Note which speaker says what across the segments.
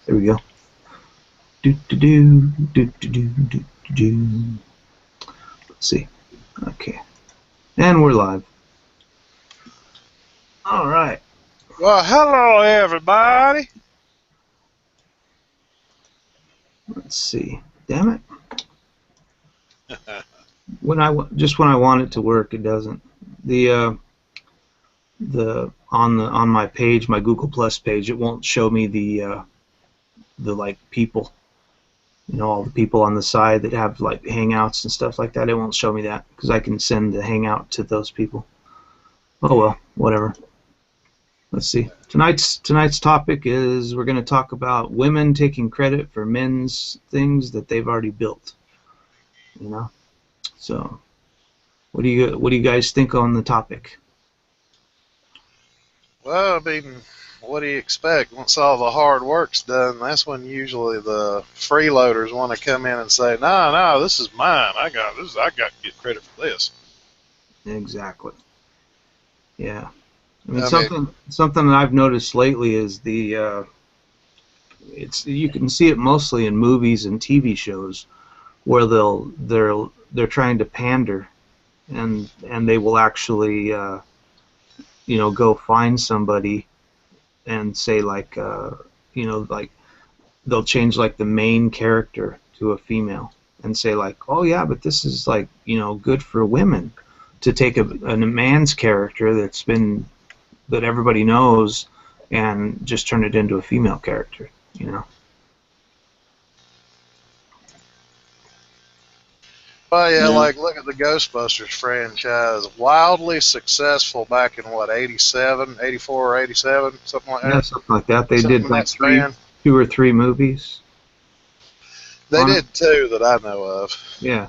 Speaker 1: There we go. Do do do do do do do do. Let's see. Okay, and we're live. All right.
Speaker 2: Well, hello everybody.
Speaker 1: Let's see. Damn it. When I want it to work, it doesn't. The on my page, my Google Plus page, it won't show me the like people. You know, all the people on the side that have like Hangouts and stuff like that. It won't show me that because I can send the Hangout to those people. Oh well, whatever. Let's see. Tonight's topic is we're going to talk about women taking credit for men's things that they've already built. You know. So, what do you guys think on the topic?
Speaker 2: Well, I mean, what do you expect? Once all the hard work's done, that's when usually the freeloaders want to come in and say, "No, no, this is mine. I got this. I got to get credit for this."
Speaker 1: Exactly. Yeah. I mean,
Speaker 2: I mean,
Speaker 1: something that I've noticed lately is you can see it mostly in movies and TV shows where they're trying to pander, and they will actually go find somebody and say like like they'll change like the main character to a female and say like, oh yeah, but this is like good for women to take a man's character that everybody knows and just turn it into a female character,
Speaker 2: well, yeah,
Speaker 3: Yeah.
Speaker 2: like look at the Ghostbusters franchise, wildly successful back in what, 87, 84 or 87, something like
Speaker 1: Yeah,
Speaker 2: that.
Speaker 1: something like that. They
Speaker 2: Something
Speaker 1: did
Speaker 2: in
Speaker 1: like
Speaker 2: that span.
Speaker 1: 2 or 3 movies.
Speaker 2: They did two that I know of,
Speaker 1: Yeah,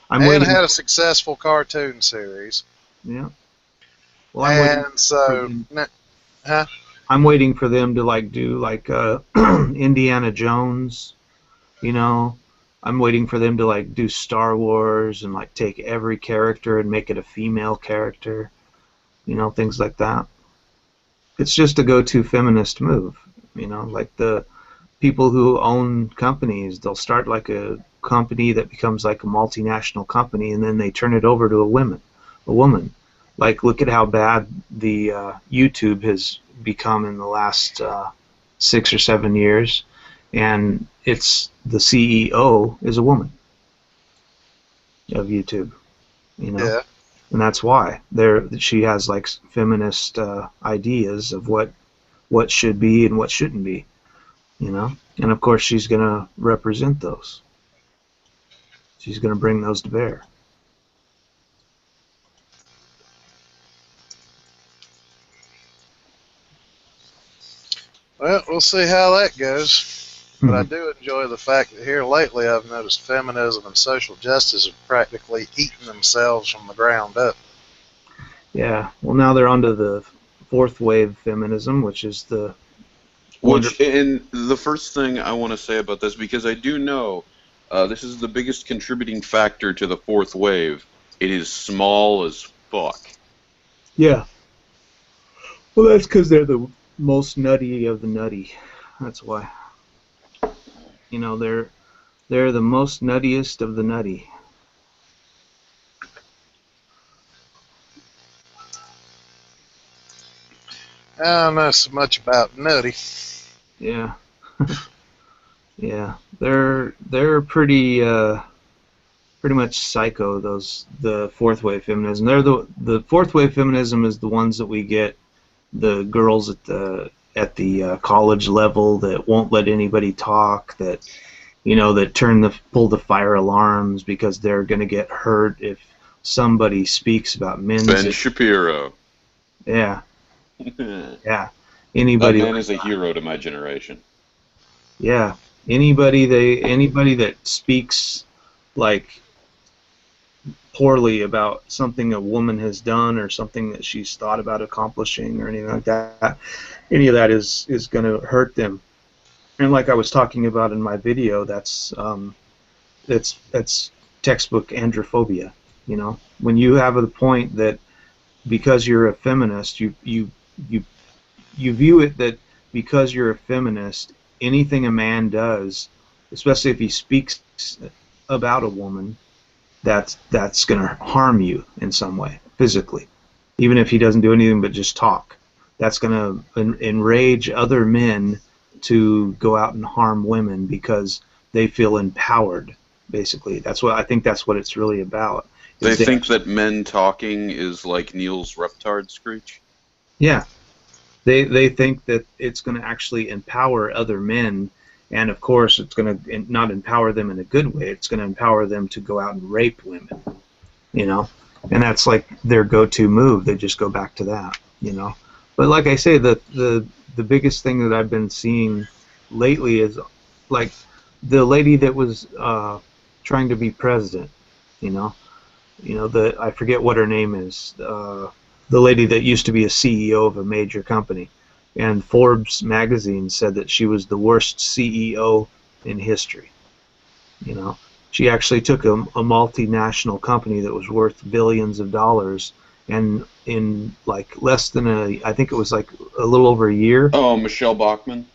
Speaker 1: I'm
Speaker 2: and
Speaker 1: waiting.
Speaker 2: had a successful cartoon series.
Speaker 1: Yeah. Well,
Speaker 2: And
Speaker 1: for
Speaker 2: so,
Speaker 1: them.
Speaker 2: huh?
Speaker 1: I'm waiting for them to like do like Indiana Jones. You know, I'm waiting for them to like do Star Wars and like take every character and make it a female character. Things like that. It's just a go-to feminist move. Like the people who own companies, they'll start like a company that becomes like a multinational company, and then they turn it over to a woman. Like, look at how bad the YouTube has become in the last 6 or 7 years, and it's the CEO is a woman of YouTube.
Speaker 2: Yeah.
Speaker 1: And that's why she has like feminist ideas of what should be and what shouldn't be. And of course she's going to represent those. She's going to bring those to bear.
Speaker 2: Well, we'll see how that goes. But I do enjoy the fact that here lately I've noticed feminism and social justice have practically eaten themselves from the ground up.
Speaker 1: Yeah. Well, now they're onto the fourth wave feminism, which is
Speaker 3: And the first thing I want to say about this, because I do know this is the biggest contributing factor to the fourth wave. It is small as fuck.
Speaker 1: Yeah. Well, that's because they're the most nutty of the nutty. That's why. They're the most nuttiest of the nutty.
Speaker 2: I don't know so much about nutty.
Speaker 1: Yeah. Yeah. They're pretty much psycho, the fourth wave feminism. They're the fourth wave feminism is the ones that we get, the girls at the college level that won't let anybody talk, that that pull the fire alarms because they're going to get hurt if somebody speaks about men's.
Speaker 3: Ben Shapiro.
Speaker 1: Yeah. Yeah.
Speaker 3: That man is a hero to my generation.
Speaker 1: Yeah. Anybody that speaks like poorly about something a woman has done or something that she's thought about accomplishing or anything like that, any of that is going to hurt them. And like I was talking about in my video, that's textbook androphobia. When you have the point that because you're a feminist, you view it that because you're a feminist, anything a man does, especially if he speaks about a woman, that's going to harm you in some way physically, even if he doesn't do anything but just talk. That's going to enrage other men to go out and harm women because they feel empowered. Basically, that's what I think. That's what it's really about.
Speaker 3: They think that men talking is like Neil's reptard screech.
Speaker 1: Yeah, they think that it's going to actually empower other men, and of course, it's going to not empower them in a good way. It's going to empower them to go out and rape women. You know, and that's like their go-to move. They just go back to that. You know. But like I say, the biggest thing that I've been seeing lately is like the lady that was trying to be president. I forget what her name is. The lady that used to be a CEO of a major company, and Forbes magazine said that she was the worst CEO in history. She actually took a multinational company that was worth billions of dollars, and in like less than I think it was like a little over a year.
Speaker 3: Oh, Michelle Bachmann.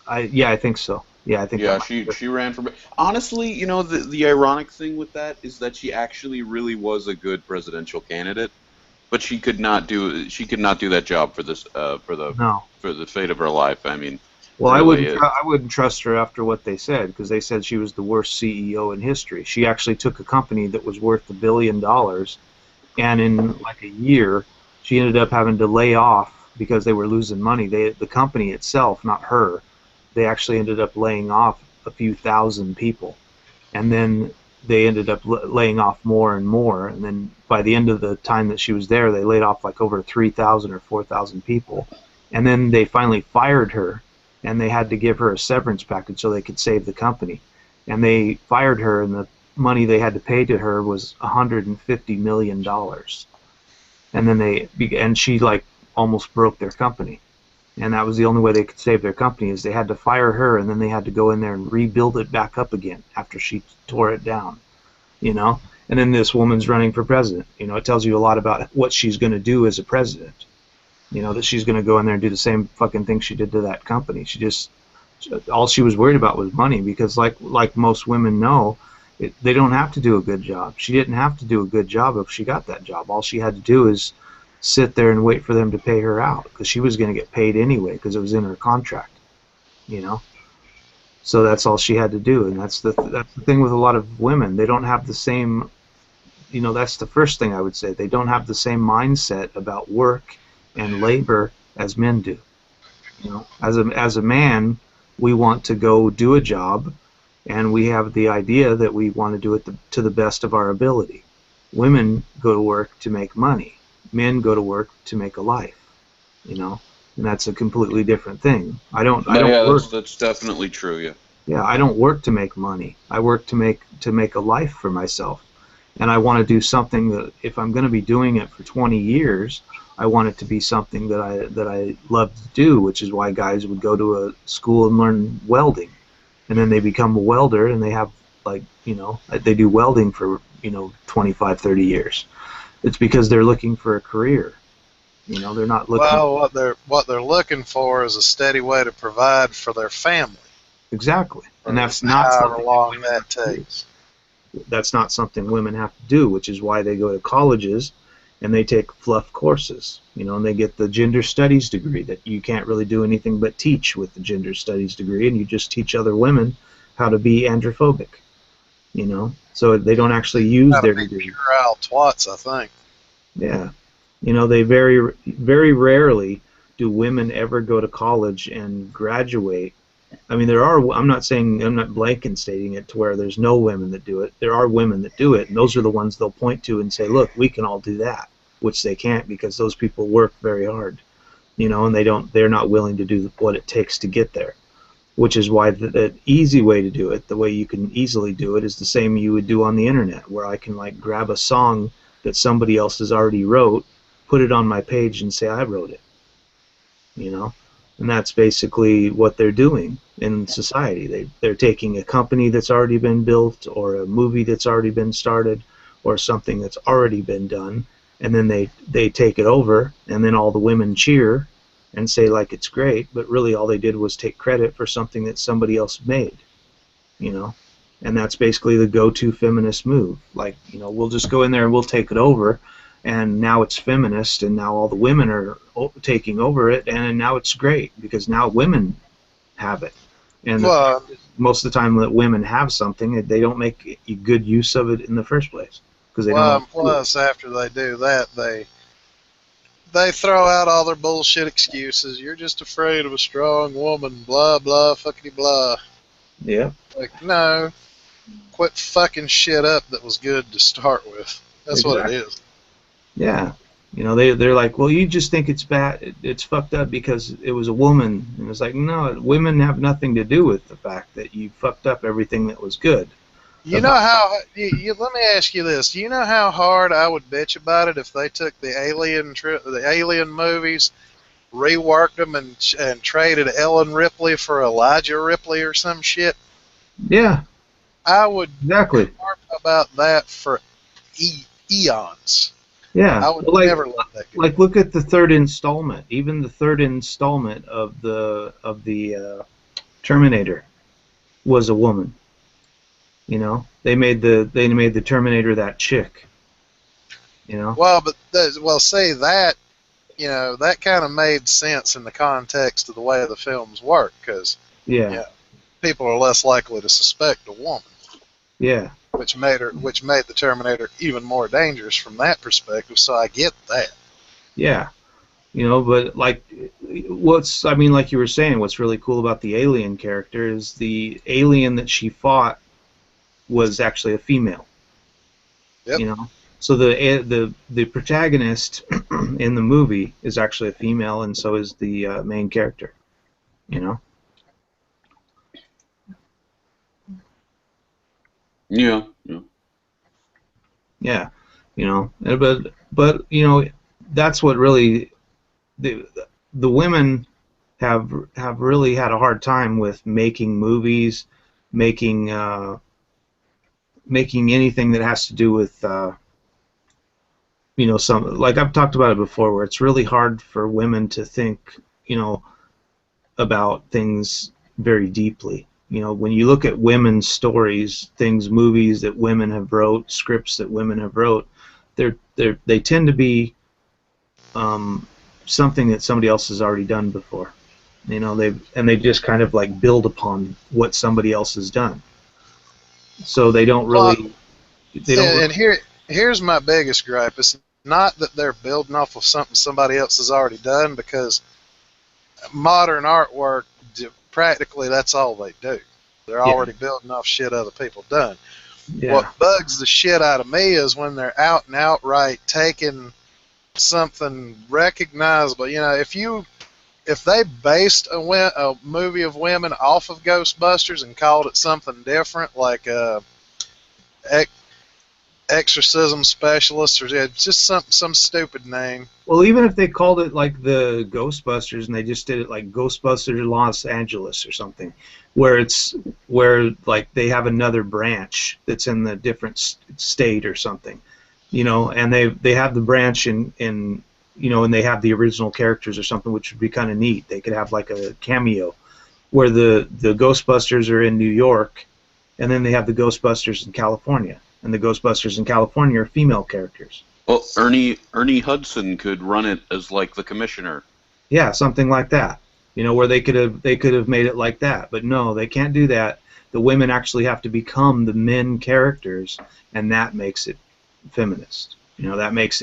Speaker 1: I think so. Yeah, I think.
Speaker 3: Yeah, she ran for. Honestly, the ironic thing with that is that she actually really was a good presidential candidate, but she could not do that job for this for the fate of her life. I mean.
Speaker 1: Well, I wouldn't trust her after what they said, because they said she was the worst CEO in history. She actually took a company that was worth $1 billion, and in like a year, she ended up having to lay off because they were losing money. The company itself, not her, they actually ended up laying off a few thousand people, and then they ended up laying off more and more. And then by the end of the time that she was there, they laid off like over 3,000 or 4,000 people, and then they finally fired her. And they had to give her a severance package so they could save the company. And they fired her, and the money they had to pay to her was $150 million. And then she like almost broke their company. And that was the only way they could save their company, is they had to fire her, and then they had to go in there and rebuild it back up again after she tore it down. And then this woman's running for president. It tells you a lot about what she's going to do as a president. That she's going to go in there and do the same fucking thing she did to that company. All she was worried about was money, because like most women know, they don't have to do a good job. She didn't have to do a good job if she got that job. All she had to do is sit there and wait for them to pay her out, because she was going to get paid anyway, because it was in her contract. So that's all she had to do, and that's the thing with a lot of women. They don't have the same, that's the first thing I would say. They don't have the same mindset about work and labor as men do. As a man, we want to go do a job, and we have the idea that we want to do it to the best of our ability. Women go to work to make money. Men go to work to make a life. And that's a completely different thing. I don't work.
Speaker 3: That's definitely true. Yeah.
Speaker 1: Yeah, I don't work to make money. I work to make a life for myself, and I want to do something that, if I'm going to be doing it for 20 years. I want it to be something that I love to do, which is why guys would go to a school and learn welding, and then they become a welder, and they have they do welding for 25, 30 years. It's because they're looking for a career. They're not looking.
Speaker 2: Well, what they're looking for is a steady way to provide for their family.
Speaker 1: Exactly, and that's not
Speaker 2: however long that takes.
Speaker 1: That's not something women have to do, which is why they go to colleges. And they take fluff courses, and they get the gender studies degree that you can't really do anything but teach with the gender studies degree, and you just teach other women how to be androphobic, so they don't actually use their degree.
Speaker 2: Pure out twats, I think.
Speaker 1: Yeah, they very, very rarely do women ever go to college and graduate. I mean, I'm not blanket stating it to where there's no women that do it. There are women that do it, and those are the ones they'll point to and say, look, we can all do that, which they can't, because those people work very hard, and they're not willing to do what it takes to get there, which is why the easy way to do it, the way you can easily do it, is the same you would do on the internet, where I can like grab a song that somebody else has already wrote, put it on my page, and say I wrote it, And that's basically what they're doing in society. They're taking a company that's already been built, or a movie that's already been started, or something that's already been done, and then they take it over, and then all the women cheer, and say like it's great, but really all they did was take credit for something that somebody else made, you know. And that's basically the go-to feminist move. Like, you know, we'll just go in there and we'll take it over, and now it's feminist, and now all the women are taking over it, and now it's great because now women have it. And
Speaker 2: Well,
Speaker 1: most of the time that women have something, they don't make good use of it in the first place because they don't know.
Speaker 2: plus after they do that, they throw out all their bullshit excuses. You're just afraid of a strong woman, blah blah fuckity blah.
Speaker 1: Yeah.
Speaker 2: Like, no, quit fucking shit up that was good to start with. That's
Speaker 1: Exactly.
Speaker 2: what it is.
Speaker 1: Yeah. You know, they're like, well, you just think it's bad, it's fucked up because it was a woman. And it's like, no, women have nothing to do with the fact that you fucked up everything that was good.
Speaker 2: You know how? Let me ask you this. Do you know how hard I would bitch about it if they took the Alien movies, reworked them, and traded Ellen Ripley for Elijah Ripley or some shit?
Speaker 1: Yeah.
Speaker 2: I would
Speaker 1: Exactly.
Speaker 2: harp about that for eons.
Speaker 1: Yeah.
Speaker 2: I would never let that go.
Speaker 1: Like, look at the third installment. Even the third installment of the Terminator was a woman. You know, they made the Terminator that chick. You know.
Speaker 2: Well, but say that, you know, that kind of made sense in the context of the way the films work, because
Speaker 1: Yeah.
Speaker 2: people are less likely to suspect a woman.
Speaker 1: Yeah.
Speaker 2: Which made the Terminator even more dangerous from that perspective. So I get that.
Speaker 1: Yeah. You know, but like, like you were saying, what's really cool about the alien character is the alien that she fought was actually a female.
Speaker 2: Yep.
Speaker 1: You know, so the protagonist in the movie is actually a female, and so is the main character. You know.
Speaker 3: Yeah. Yeah.
Speaker 1: Yeah. You know, but you know, that's what really the women have really had a hard time with making movies, making making anything that has to do with you know, some, like I've talked about it before, where it's really hard for women to think, you know, about things very deeply. You know, when you look at women's stories, movies that women have wrote, scripts that women have wrote, they tend to be something that somebody else has already done before. You know, they just kind of like build upon what somebody else has done. So they don't really.
Speaker 2: And here's my biggest gripe. It's not that they're building off of something somebody else has already done, because modern artwork, practically that's all they do. They're already building off shit other people done.
Speaker 1: Yeah.
Speaker 2: What bugs the shit out of me is when they're out and outright taking something recognizable. You know, if they based a movie of women off of Ghostbusters and called it something different, like Exorcism Specialist, or just some stupid name.
Speaker 1: Well, even if they called it like the Ghostbusters and they just did it like Ghostbusters Los Angeles or something, where like they have another branch that's in the different state or something, you know, and they have the branch in you know, and they have the original characters or something, which would be kind of neat. They could have like a cameo where the Ghostbusters are in New York, and then they have the Ghostbusters in California, and the Ghostbusters in California are female characters.
Speaker 3: Well, Ernie Hudson could run it as like the commissioner.
Speaker 1: Yeah, something like that. You know, where they could have made it like that, but no, they can't do that. The women actually have to become the men characters, and that makes it feminist. You know, that makes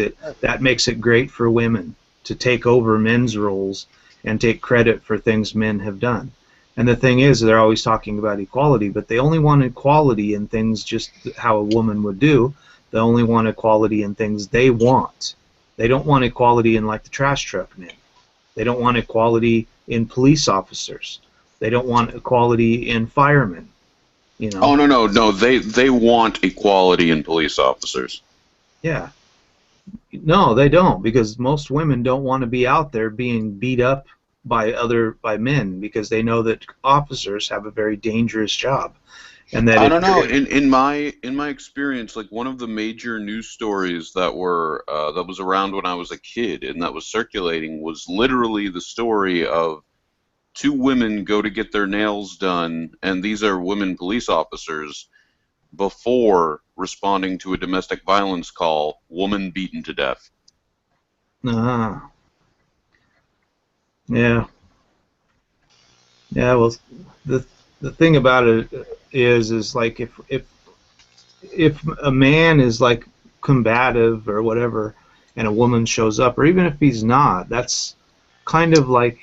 Speaker 1: it great for women to take over men's roles and take credit for things men have done. And the thing is, they're always talking about equality, but they only want equality in things just how a woman would do. They only want equality in things they want. They don't want equality in like the trash truck men. They don't want equality in police officers. They don't want equality in firemen. You know?
Speaker 3: Oh no! They want equality in police officers.
Speaker 1: Yeah. No, they don't, because most women don't want to be out there being beat up by men, because they know that officers have a very dangerous job, And that
Speaker 3: I
Speaker 1: if
Speaker 3: don't know.
Speaker 1: you're
Speaker 3: In my experience, like one of the major news stories that was around when I was a kid and that was circulating was literally the story of two women go to get their nails done, and these are women police officers, before responding to a domestic violence call, woman beaten to death.
Speaker 1: uh, yeah, yeah. Well, the the thing about it is like if a man is like combative or whatever, and a woman shows up, or even if he's not, that's kind of like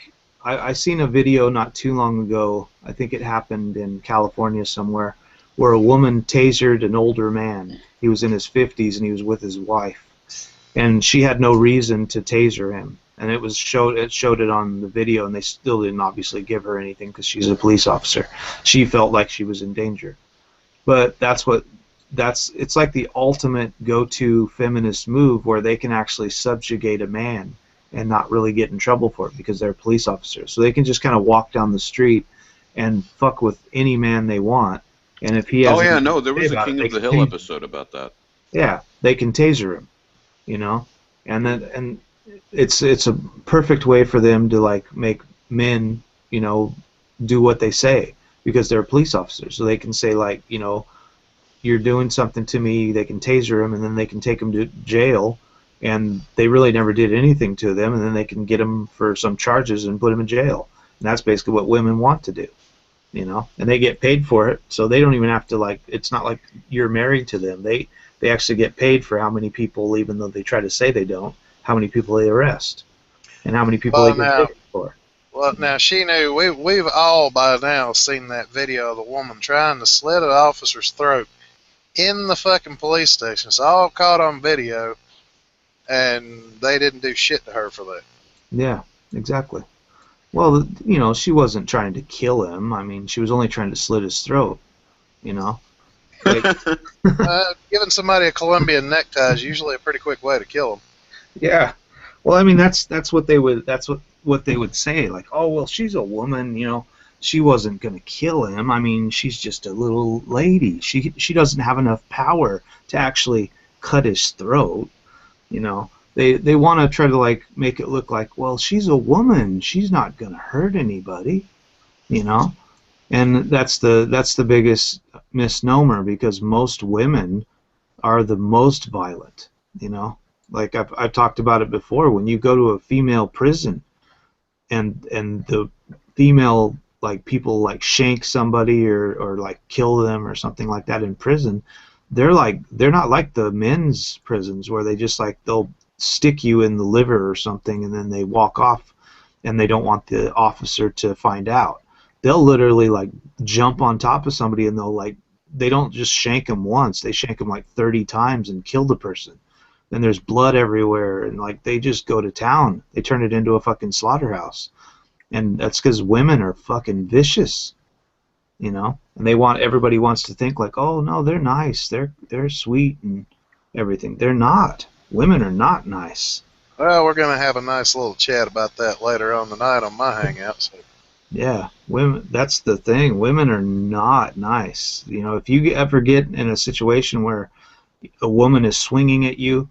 Speaker 1: I seen a video not too long ago. I think it happened in California somewhere, where a woman tasered an older man. He was in his 50s and he was with his wife, and she had no reason to taser him. And it showed it on the video, and they still didn't obviously give her anything because she's a police officer. She felt like she was in danger. But it's like the ultimate go-to feminist move where they can actually subjugate a man and not really get in trouble for it because they're police officers. So they can just kind of walk down the street and fuck with any man they want. And if he has
Speaker 3: Oh yeah,
Speaker 1: anything
Speaker 3: no,
Speaker 1: to
Speaker 3: there
Speaker 1: say
Speaker 3: was a
Speaker 1: about it,
Speaker 3: King
Speaker 1: they
Speaker 3: of the
Speaker 1: can
Speaker 3: Hill
Speaker 1: taser.
Speaker 3: episode about that.
Speaker 1: Yeah, they can taser him, you know. And it's a perfect way for them to like make men, do what they say because they're police officers. So they can say like, you're doing something to me, they can taser him, and then they can take him to jail, and they really never did anything to them, and then they can get them for some charges and put them in jail. And that's basically what women want to do, and they get paid for it, so they don't even have to, like, it's not like you're married to them. They actually get paid for how many people, even though they try to say they don't, how many people they arrest, and how many people they
Speaker 2: Well,
Speaker 1: get
Speaker 2: now,
Speaker 1: paid for.
Speaker 2: well, now she knew. We've all by now seen that video of the woman trying to slit an officer's throat in the fucking police station. It's all caught on video, and they didn't do shit to her for that.
Speaker 1: Yeah, exactly. Well, she wasn't trying to kill him. I mean, she was only trying to slit his throat, you know? Like,
Speaker 2: Giving somebody a Colombian necktie is usually a pretty quick way to kill them.
Speaker 1: yeah. Well, I mean, that's what they would what they would say, like, oh, well, she's a woman, she wasn't going to kill him. I mean, she's just a little lady. She doesn't have enough power to actually cut his throat, you know. They want to try to like make it look like, well, she's a woman. She's not going to hurt anybody, you know. And that's the biggest misnomer because most women are the most violent, you know. Like I've talked about it before. When you go to a female prison and the female, like, people like shank somebody or like kill them or something like that in prison, they're not like the men's prisons where they just like they'll stick you in the liver or something and then they walk off and they don't want the officer to find out. They'll literally like jump on top of somebody and they don't just shank them once, they shank them like 30 times and kill the person. Then there's blood everywhere and like they just go to town. They turn it into a fucking slaughterhouse. And that's because women are fucking vicious, you know? And everybody wants to think like, oh no, they're nice, they're sweet and everything. They're not. Women are not nice.
Speaker 2: Well, we're going to have a nice little chat about that later on tonight on my Hangouts.
Speaker 1: Yeah, women. That's the thing. Women are not nice. You know, if you ever get in a situation where a woman is swinging at you,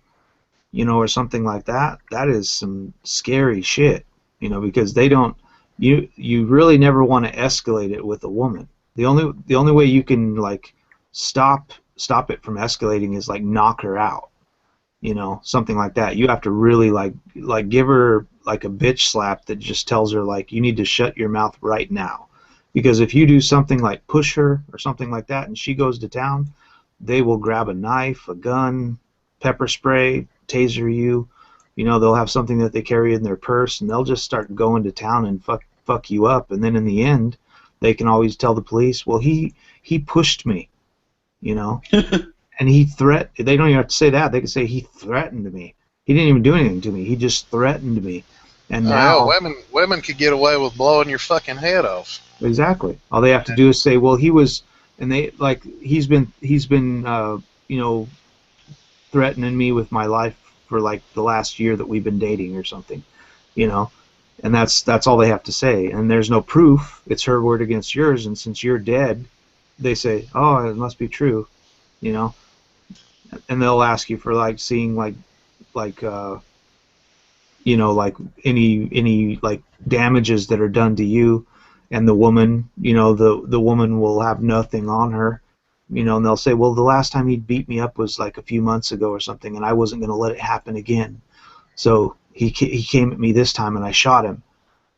Speaker 1: or something like that, that is some scary shit. Because they don't. You really never want to escalate it with a woman. The only way you can like stop it from escalating is like knock her out. Something like that. You have to really like give her like a bitch slap that just tells her like you need to shut your mouth right now. Because if you do something like push her or something like that and she goes to town, they will grab a knife, a gun, pepper spray, taser you. They'll have something that they carry in their purse and they'll just start going to town and fuck you up. And then in the end, they can always tell the police, well, he pushed me, and they don't even have to say that. They can say he threatened me. He didn't even do anything to me. He just threatened me. And now
Speaker 2: women could get away with blowing your fucking head off.
Speaker 1: Exactly. All they have to do is say, well, he's been threatening me with my life for like the last year that we've been dating or something, and that's all they have to say. And there's no proof. It's her word against yours. And since you're dead, they say, oh, it must be true, you know, and they'll ask you for like seeing like you know, like any like damages that are done to you, and the woman, you know, the woman will have nothing on her, you know, and they'll say, well, the last time he beat me up was like a few months ago or something, and I wasn't going to let it happen again. So he came at me this time, and I shot him,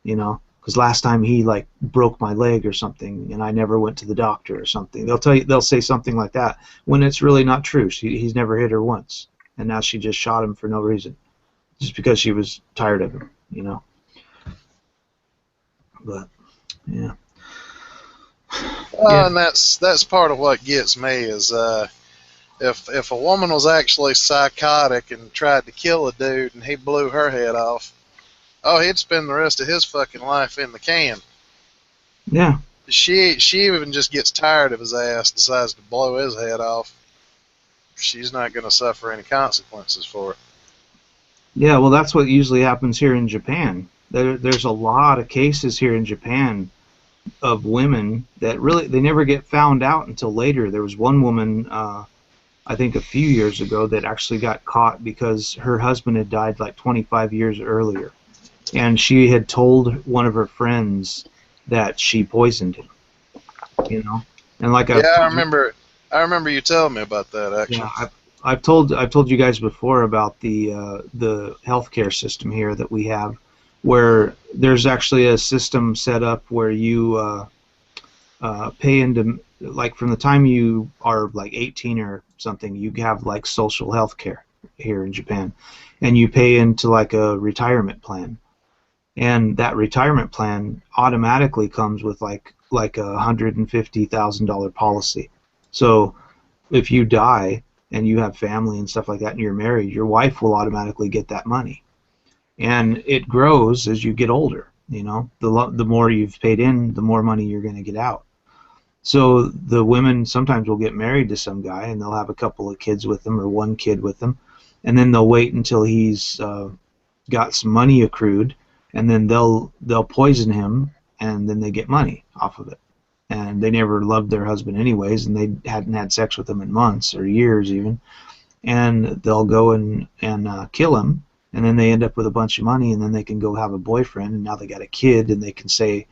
Speaker 1: you know, because last time he like broke my leg or something, and I never went to the doctor or something. They'll say something like that when it's really not true. He's never hit her once, and now she just shot him for no reason, just because she was tired of him, you know. But yeah, yeah,
Speaker 2: And that's part of what gets me is if a woman was actually psychotic and tried to kill a dude and he blew her head off, oh, he'd spend the rest of his fucking life in the can.
Speaker 1: yeah,
Speaker 2: She even just gets tired of his ass, decides to blow his head off. She's not going to suffer any consequences for it.
Speaker 1: yeah. Well, that's what usually happens here in Japan. There's a lot of cases here in Japan of women that really they never get found out until later. There was one woman, I think a few years ago, that actually got caught because her husband had died like 25 years earlier, and she had told one of her friends that she poisoned him, you know. And like I've
Speaker 2: Yeah,
Speaker 1: told you,
Speaker 2: I remember you telling me about that
Speaker 1: yeah,
Speaker 2: actually.
Speaker 1: I've told you guys before about the healthcare system here that we have, where there's actually a system set up where you pay into, like, from the time you are like 18 or something, you have like social health care here in Japan, and you pay into like a retirement plan, and that retirement plan automatically comes with like $150,000 policy. So if you die and you have family and stuff like that and you're married, your wife will automatically get that money, and it grows as you get older, you know. The more you've paid in, the more money you're going to get out. So the women sometimes will get married to some guy, and they'll have a couple of kids with them or one kid with them, and then they'll wait until he's got some money accrued, and then they'll poison him, and then they get money off of it. And they never loved their husband anyways, and they hadn't had sex with him in months or years even, and they'll go and kill him, and then they end up with a bunch of money, and then they can go have a boyfriend, and now they got a kid, and they can say,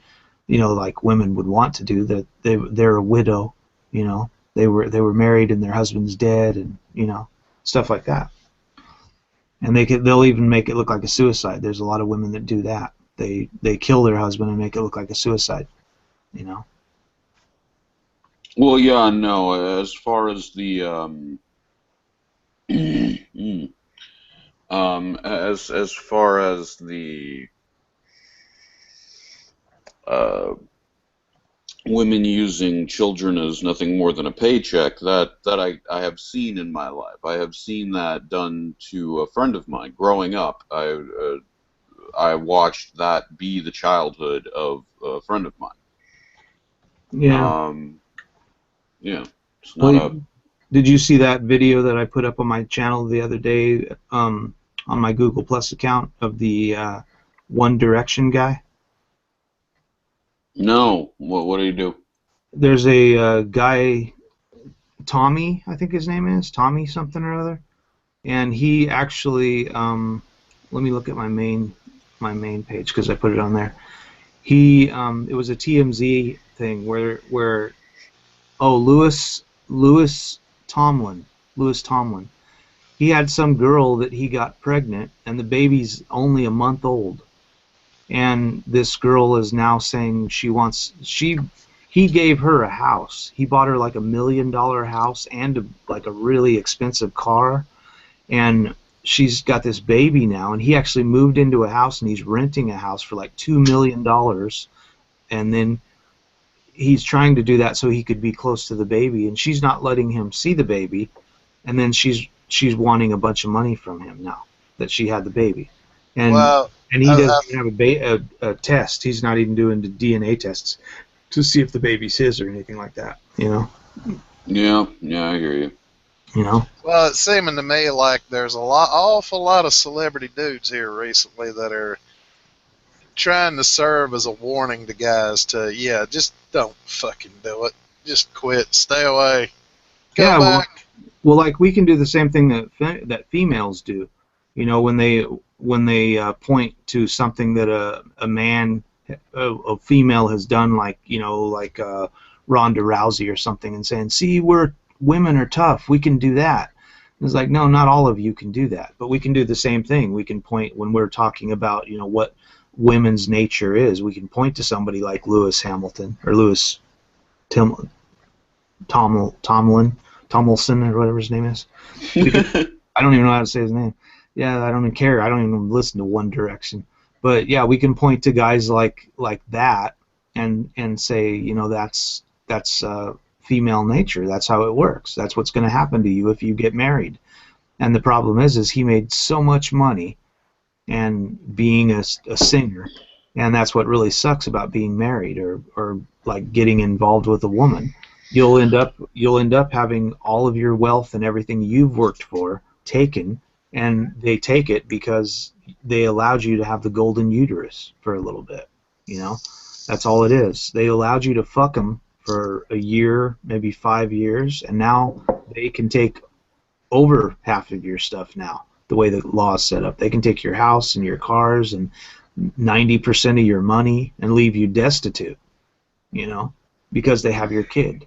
Speaker 1: you know, like women would want to do, that they're a widow, you know, they were married and their husband's dead, and you know, stuff like that. And they'll even make it look like a suicide. There's a lot of women that do that. They kill their husband and make it look like a suicide, you know.
Speaker 3: Well, yeah, no. As far as the as far as the uh, women using children as nothing more than a paycheck, that I have seen in my life. I have seen that done to a friend of mine growing up. I watched that be the childhood of a friend of mine.
Speaker 1: Yeah.
Speaker 3: Yeah, it's not
Speaker 1: Well,
Speaker 3: a.
Speaker 1: did you see that video that I put up on my channel the other day, on my Google Plus account, of the One Direction guy?
Speaker 3: No. What do you do?
Speaker 1: There's a guy, Tommy, I think his name is Tommy something or other, and he actually, let me look at my main page because I put it on there. It was a TMZ thing where oh, Lewis Tomlin. He had some girl that he got pregnant, and the baby's only a month old. And this girl is now saying he gave her a house. He bought her like $1 million house and like a really expensive car. And she's got this baby now, and he actually moved into a house, and he's renting a house for like $2 million. And then he's trying to do that so he could be close to the baby, and she's not letting him see the baby. And then she's wanting a bunch of money from him now that she had the baby, and
Speaker 2: Well,
Speaker 1: he
Speaker 2: I,
Speaker 1: doesn't even have a test. He's not even doing the DNA tests to see if the baby's his or anything like that. You know.
Speaker 3: Yeah, yeah, I hear you.
Speaker 1: You know.
Speaker 2: well, it's seeming to me like there's awful lot of celebrity dudes here recently that are trying to serve as a warning to guys to, yeah, just don't fucking do it. just quit, stay away, go
Speaker 1: Yeah,
Speaker 2: back.
Speaker 1: well, like we can do the same thing that females do. You know, when they point to something that a man, a female has done, like like Ronda Rousey or something, and saying, "See, women are tough. We can do that." It's like, no, not all of you can do that, but we can do the same thing. We can point when we're talking about what women's nature is. We can point to somebody like Lewis Hamilton or Lewis Tim, Tomlinson or whatever his name is. I don't even know how to say his name. Yeah, I don't even care. I don't even listen to One Direction. But yeah, we can point to guys like that and say, that's female nature. That's how it works. That's what's going to happen to you if you get married. And the problem is he made so much money and being a singer, and that's what really sucks about being married or like getting involved with a woman. You'll end up having all of your wealth and everything you've worked for taken, and they take it because they allowed you to have the golden uterus for a little bit. That's all it is. They allowed you to fuck them for a year, maybe 5 years, and now they can take over half of your stuff now. The way the law is set up, they can take your house and your cars and 90% of your money and leave you destitute. Because they have your kid.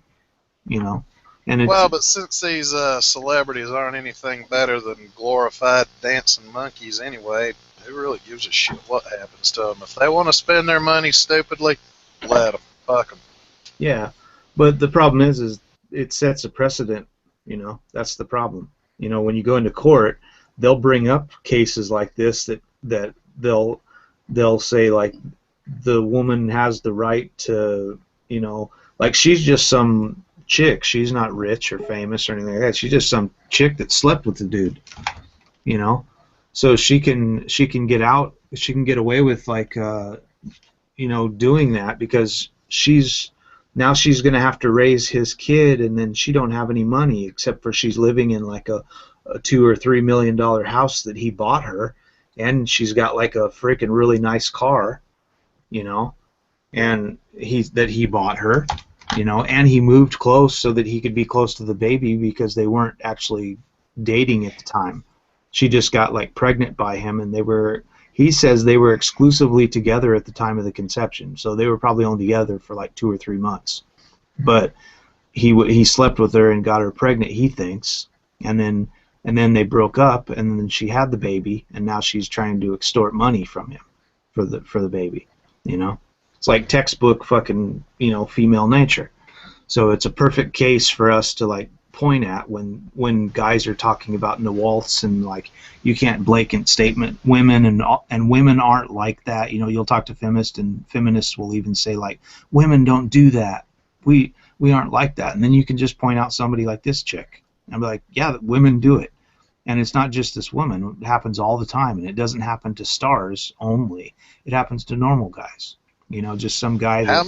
Speaker 1: And it's,
Speaker 2: Well, but since these celebrities aren't anything better than glorified dancing monkeys anyway, who really gives a shit what happens to them? If they want to spend their money stupidly, let them. Fuck them.
Speaker 1: yeah, but the problem is it sets a precedent. That's the problem. When you go into court, they'll bring up cases like this that they'll say like the woman has the right to like she's just some chick. She's not rich or famous or anything like that. She's just some chick that slept with the dude. So she can get out. She can get away with like doing that because she's going to have to raise his kid, and then she don't have any money except for she's living in like a $2 or $3 million house that he bought her, and she's got like a freaking really nice car, and he bought her, and he moved close so that he could be close to the baby because they weren't actually dating at the time. She just got like pregnant by him, and he says they were exclusively together at the time of the conception, so they were probably only together for like 2 or 3 months. But he slept with her and got her pregnant, he thinks, and then they broke up, and then she had the baby, and now she's trying to extort money from him for the baby. It's like textbook fucking female nature. So it's a perfect case for us to like point at when guys are talking about Nawaltz and like you can't blanket statement women and women aren't like that. You'll talk to feminists and feminists will even say like women don't do that. We aren't like that. And then you can just point out somebody like this chick and be like, yeah, women do it. And it's not just this woman. It happens all the time, and it doesn't happen to stars only. It happens to normal guys. Just some guy that...
Speaker 2: How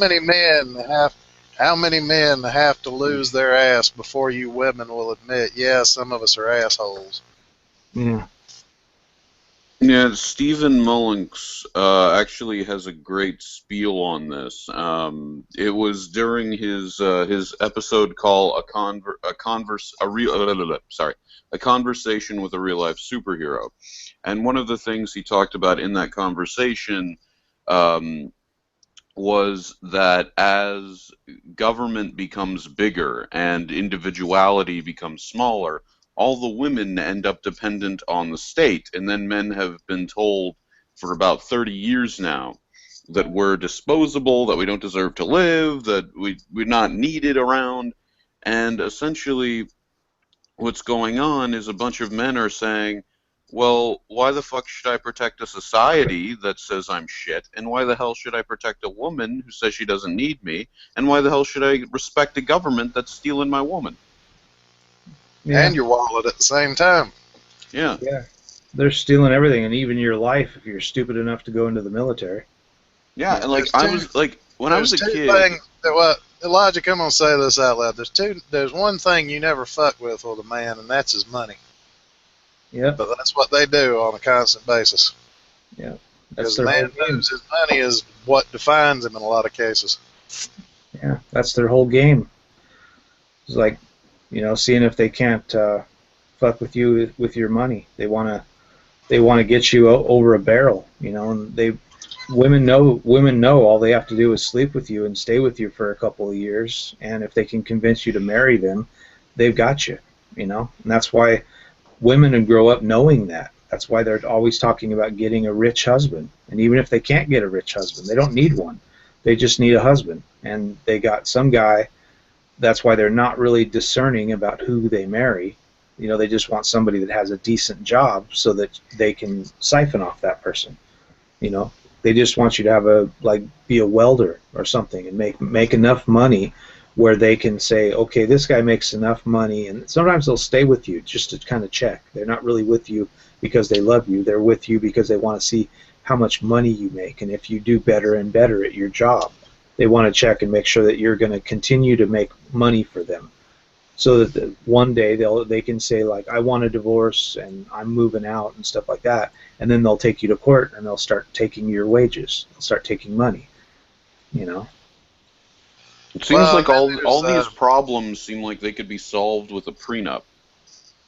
Speaker 2: many men have to lose their ass before you women will admit, yeah, some of us are assholes?
Speaker 1: Yeah.
Speaker 3: Yeah, Stephen Mullins actually has a great spiel on this. It was during his episode called a conversation with a real life superhero, and one of the things he talked about in that conversation was that as government becomes bigger and individuality becomes smaller, all the women end up dependent on the state, and then men have been told for about 30 years now that we're disposable, that we don't deserve to live, that we're not needed around, and essentially what's going on is a bunch of men are saying, well, why the fuck should I protect a society that says I'm shit? And why the hell should I protect a woman who says she doesn't need me? And why the hell should I respect a government that's stealing my woman?
Speaker 1: Yeah.
Speaker 2: And your wallet at the same time.
Speaker 3: Yeah.
Speaker 1: Yeah. They're stealing everything, and even your life if you're stupid enough to go into the military.
Speaker 3: Yeah, and like I was like when I was a kid.
Speaker 2: Elijah, come on, say this out loud. There's one thing you never fuck with a man, and that's his money.
Speaker 1: Yeah.
Speaker 2: But that's what they do on a constant basis.
Speaker 1: Yeah.
Speaker 2: Because the man knows his money is what defines him in a lot of cases.
Speaker 1: Yeah, that's their whole game. It's like, seeing if they can't fuck with you with your money. They want to get you over a barrel, and women know all they have to do is sleep with you and stay with you for a couple of years, and if they can convince you to marry them, they've got you, and that's why women grow up knowing that. That's why they're always talking about getting a rich husband. And even if they can't get a rich husband, they don't need one. They just need a husband. And they got some guy. That's why they're not really discerning about who they marry. They just want somebody that has a decent job so that they can siphon off that person. They just want you to have be a welder or something and make enough money where they can say, okay, this guy makes enough money, and sometimes they'll stay with you just to kind of check. They're not really with you because they love you. They're with you because they want to see how much money you make, and if you do better and better at your job, they want to check and make sure that you're going to continue to make money for them, so that one day they can say, like, I want a divorce and I'm moving out and stuff like that, and then they'll take you to court and they'll start taking your wages. They'll start taking money.
Speaker 3: It seems like all these problems seem like they could be solved with a prenup.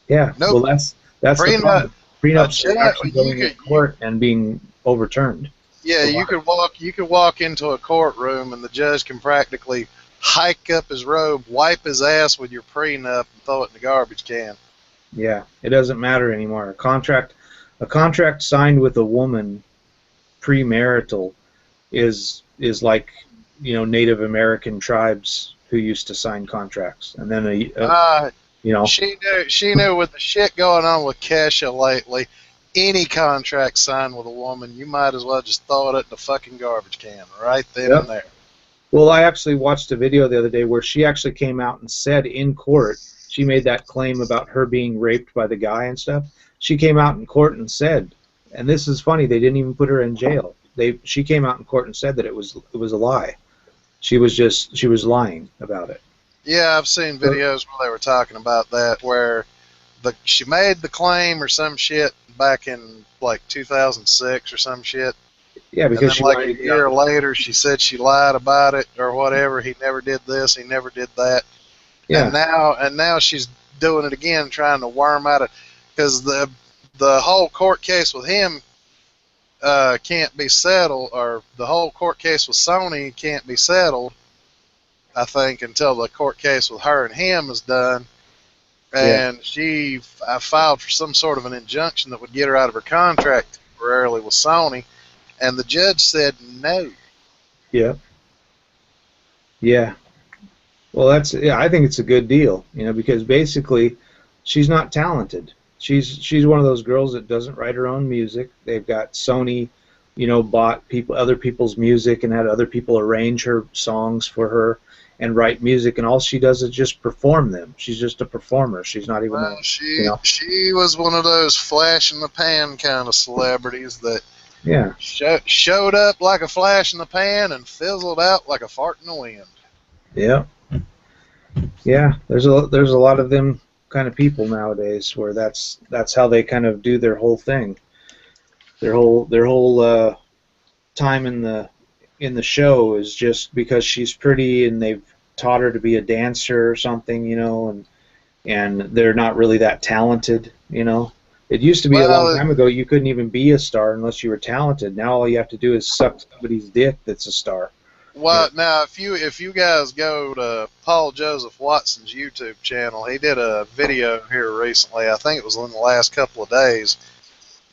Speaker 1: Yeah,
Speaker 2: nope.
Speaker 1: Well, that's the problem. Prenups are actually going to court and being overturned.
Speaker 2: Yeah, you could walk into a courtroom and the judge can practically hike up his robe, wipe his ass with your prenup, and throw it in the garbage can.
Speaker 1: Yeah, it doesn't matter anymore. A contract signed with a woman premarital is like, Native American tribes who used to sign contracts, and then
Speaker 2: She knew with the shit going on with Kesha lately, any contract signed with a woman, you might as well just throw it in the fucking garbage can right then and there.
Speaker 1: Well, I actually watched a video the other day where she actually came out and said in court, she made that claim about her being raped by the guy and stuff. She came out in court and said, and this is funny, they didn't even put her in jail. She came out in court and said that it was a lie. She was lying about it.
Speaker 2: Yeah, I've seen videos where they were talking about that, where she made the claim or some shit back in like 2006 or some shit.
Speaker 1: Yeah, because
Speaker 2: and then like a year later, she said she lied about it or whatever. He never did this. He never did that. Yeah. And now she's doing it again, trying to worm out it, because the whole court case with him can't be settled, or the whole court case with Sony can't be settled, I think, until the court case with her and him is done. And I filed for some sort of an injunction that would get her out of her contract temporarily with Sony, and the judge said no.
Speaker 1: Yeah. Yeah. Well, I think it's a good deal, because basically she's not talented. She's one of those girls that doesn't write her own music. They've got Sony, bought other people's music and had other people arrange her songs for her and write music, and all she does is just perform them. She's just a performer. She's not even.
Speaker 2: She was one of those flash in the pan kind of celebrities that showed up like a flash in the pan and fizzled out like a fart in the wind.
Speaker 1: Yeah. Yeah. There's a lot of them kind of people nowadays where that's how they kind of do their whole thing. Their whole time in the show is just because she's pretty and they've taught her to be a dancer or something, and they're not really that talented, It used to be a long time ago you couldn't even be a star unless you were talented. Now all you have to do is suck somebody's dick that's a star.
Speaker 2: Well, now if you guys go to Paul Joseph Watson's YouTube channel, he did a video here recently, I think it was in the last couple of days,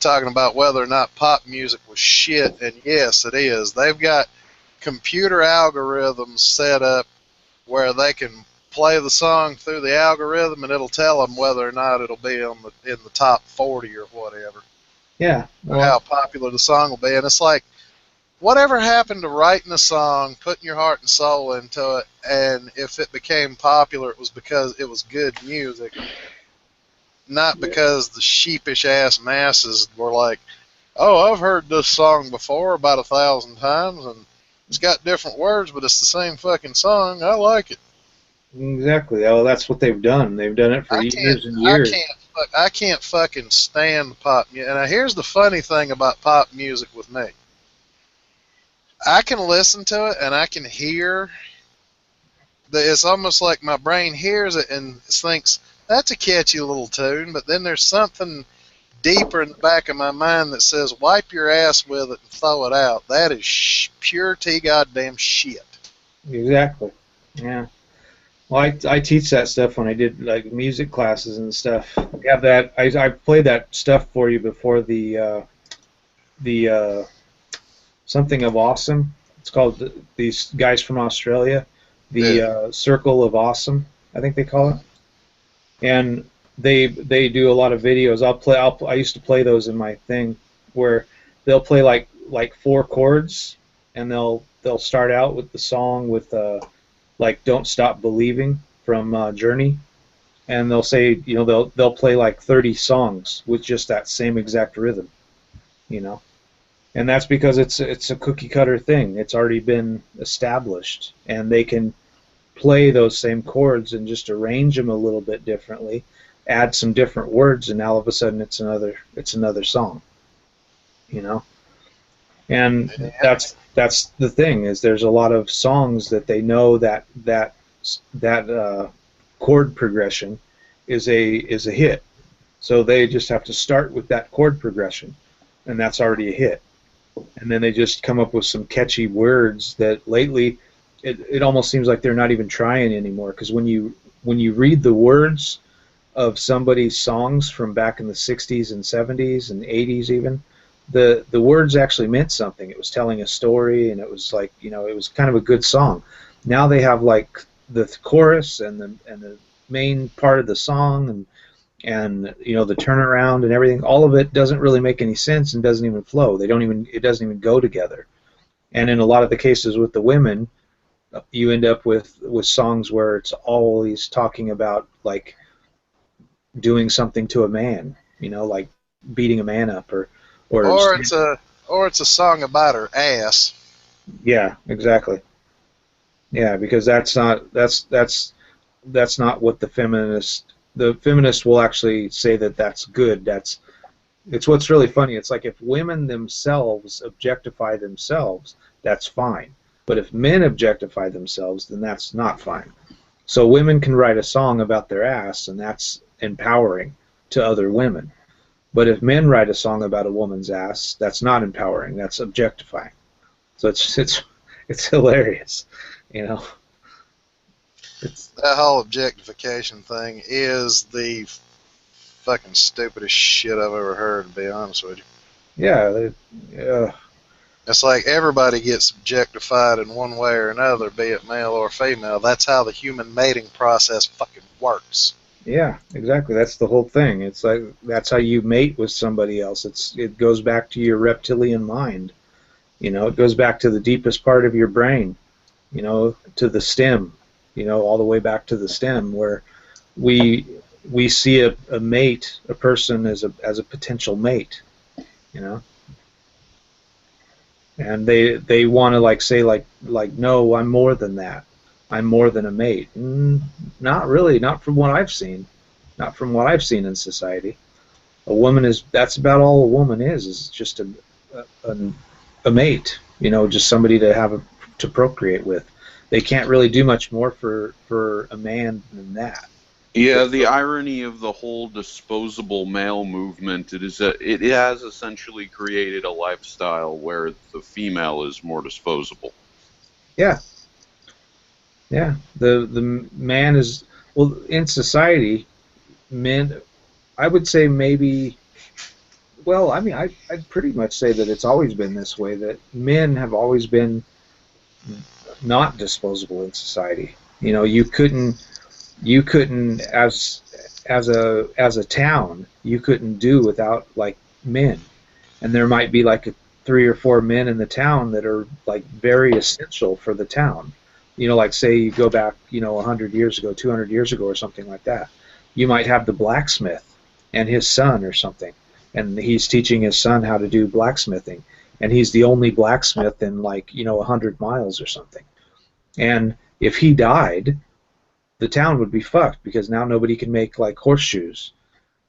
Speaker 2: talking about whether or not pop music was shit, and yes, it is. They've got computer algorithms set up where they can play the song through the algorithm and it'll tell them whether or not it'll be in the top 40 or whatever.
Speaker 1: Yeah.
Speaker 2: Well, how popular the song will be. And it's like, whatever happened to writing a song, putting your heart and soul into it, and if it became popular, it was because it was good music, not because the sheepish-ass masses were like, oh, I've heard this song before about 1,000 times, and it's got different words, but it's the same fucking song. I like it.
Speaker 1: Exactly. Oh, that's what they've done. They've done it for years and years.
Speaker 2: I can't fucking stand pop music. And here's the funny thing about pop music with me. I can listen to it and I can hear it's almost like my brain hears it and thinks that's a catchy little tune, but then there's something deeper in the back of my mind that says wipe your ass with it and throw it out. That is pure T goddamn shit.
Speaker 1: Exactly. Yeah. Well, I teach that stuff when I did like music classes and stuff. I have that. I played that stuff for you before the something of awesome. It's called these guys from Australia, the Circle of Awesome, I think they call it. And they do a lot of videos. I used to play those in my thing where they'll play like 4 chords, and they'll start out with the song with like "Don't Stop Believing" from Journey, and they'll say, you know, they'll play like 30 songs with just that same exact rhythm, you know. And that's because it's a cookie cutter thing. It's already been established, and they can play those same chords and just arrange them a little bit differently, add some different words, and now all of a sudden it's another song, you know. And that's the thing, is there's a lot of songs that they know that chord progression is a hit, so they just have to start with that chord progression, and that's already a hit. And then they just come up with some catchy words that lately it almost seems like they're not even trying anymore, because when you read the words of somebody's songs from back in the 60s and 70s and 80s even, the words actually meant something. It was telling a story, and it was like, you know, it was kind of a good song. Now they have like the chorus and the main part of the song and you know, the turnaround and everything. All of it doesn't really make any sense and doesn't even flow. It doesn't even go together. And in a lot of the cases with the women, you end up with songs where it's always talking about like doing something to a man, you know, like beating a man up or
Speaker 2: it's a song about her ass.
Speaker 1: Yeah, exactly. Yeah, because that's not what the feminists will actually say that that's good. It's what's really funny. It's like if women themselves objectify themselves, that's fine. But if men objectify themselves, then that's not fine. So women can write a song about their ass, and that's empowering to other women. But if men write a song about a woman's ass, that's not empowering. That's objectifying. So it's hilarious, you know.
Speaker 2: That whole objectification thing is the fucking stupidest shit I've ever heard, to be honest with you.
Speaker 1: Yeah.
Speaker 2: It's like everybody gets objectified in one way or another, be it male or female. That's how the human mating process fucking works.
Speaker 1: Yeah, exactly. That's the whole thing. It's like that's how you mate with somebody else. It goes back to your reptilian mind. You know, it goes back to the deepest part of your brain. You know, to the stem. You know, all the way back to the stem, where we see a mate, a person as a potential mate. You know. And they want to like say like no, I'm more than that. I'm more than a mate. Not really. Not from what I've seen. Not from what I've seen in society. A woman that's about all a woman is just a mate. You know, just somebody to procreate with. They can't really do much more for a man than that.
Speaker 3: Yeah, the irony of the whole disposable male movement, it has essentially created a lifestyle where the female is more disposable.
Speaker 1: Yeah. Yeah. The man is, well, in society, men, I would say maybe, well, I mean, I'd pretty much say that it's always been this way, that men have always been not disposable in society. You know, you couldn't as a town, you couldn't do without like men, and there might be like 3 or 4 men in the town that are like very essential for the town. You know, like say you go back, you know, 100 years ago, 200 years ago, or something like that. You might have the blacksmith and his son or something, and he's teaching his son how to do blacksmithing, and he's the only blacksmith in like, you know, 100 miles or something. And if he died, the town would be fucked, because now nobody can make like horseshoes,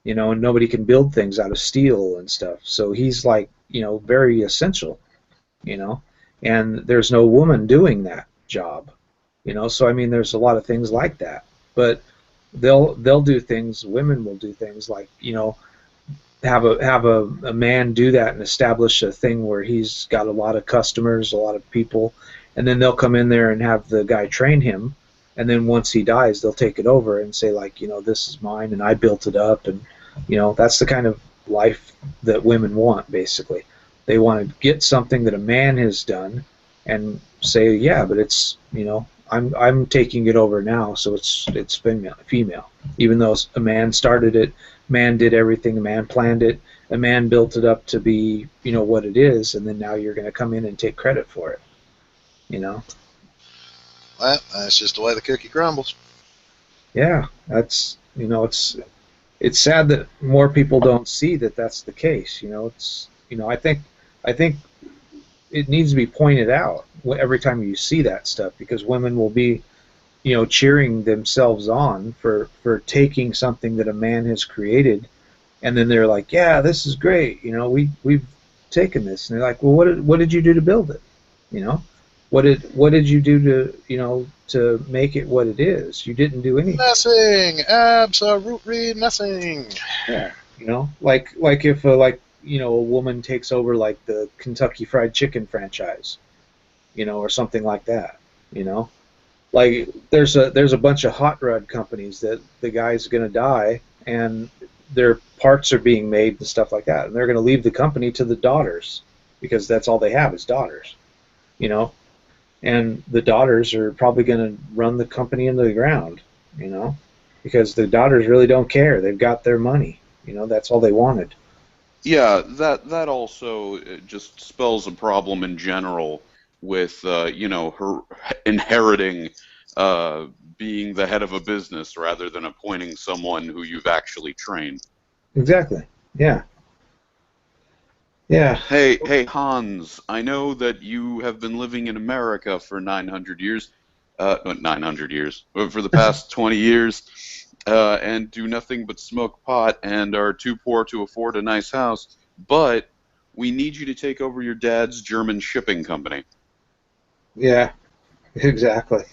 Speaker 1: you know, and nobody can build things out of steel and stuff. So he's like, you know, very essential, you know, and there's no woman doing that job, You know, so I mean, there's a lot of things like that. But they'll do things. Women will do things like, you know, have a man do that and establish a thing where he's got a lot of customers, a lot of people, and then they'll come in there and have the guy train him, and then once he dies, they'll take it over and say, like, you know, this is mine and I built it up, and you know, that's the kind of life that women want. Basically, they want to get something that a man has done and say, yeah, but it's, you know, I'm taking it over now, so it's female, even though a man started it. Man did everything. A man planned it. A man built it up to be, you know, what it is, and then now you're going to come in and take credit for it. You know.
Speaker 2: Well, that's just the way the cookie crumbles.
Speaker 1: Yeah, that's, you know, it's sad that more people don't see that that's the case. You know, it's, you know, I think it needs to be pointed out every time you see that stuff, because women will be, you know, cheering themselves on for taking something that a man has created, and then they're like, yeah, this is great, you know, we've taken this, and they're like, well, what did you do to build it? You know, what did you do to, you know, to make it what it is? You didn't do anything.
Speaker 2: Nothing, absolutely nothing.
Speaker 1: Yeah, you know, like if you know, a woman takes over like the Kentucky Fried Chicken franchise, you know, or something like that, you know. Like there's a bunch of hot rod companies that the guy's going to die and their parts are being made and stuff like that, and they're going to leave the company to the daughters because that's all they have is daughters, you know, and the daughters are probably going to run the company into the ground, you know, because the daughters really don't care. They've got their money, you know, that's all they wanted.
Speaker 3: Yeah, that also just spells a problem in general with you know, her inheriting being the head of a business rather than appointing someone who you've actually trained.
Speaker 1: Exactly. Yeah. Yeah.
Speaker 3: Hey Hans, I know that you have been living in America for 900 years, not 900 years, but for the past 20 years, and do nothing but smoke pot and are too poor to afford a nice house, but we need you to take over your dad's German shipping company.
Speaker 1: Yeah. Exactly.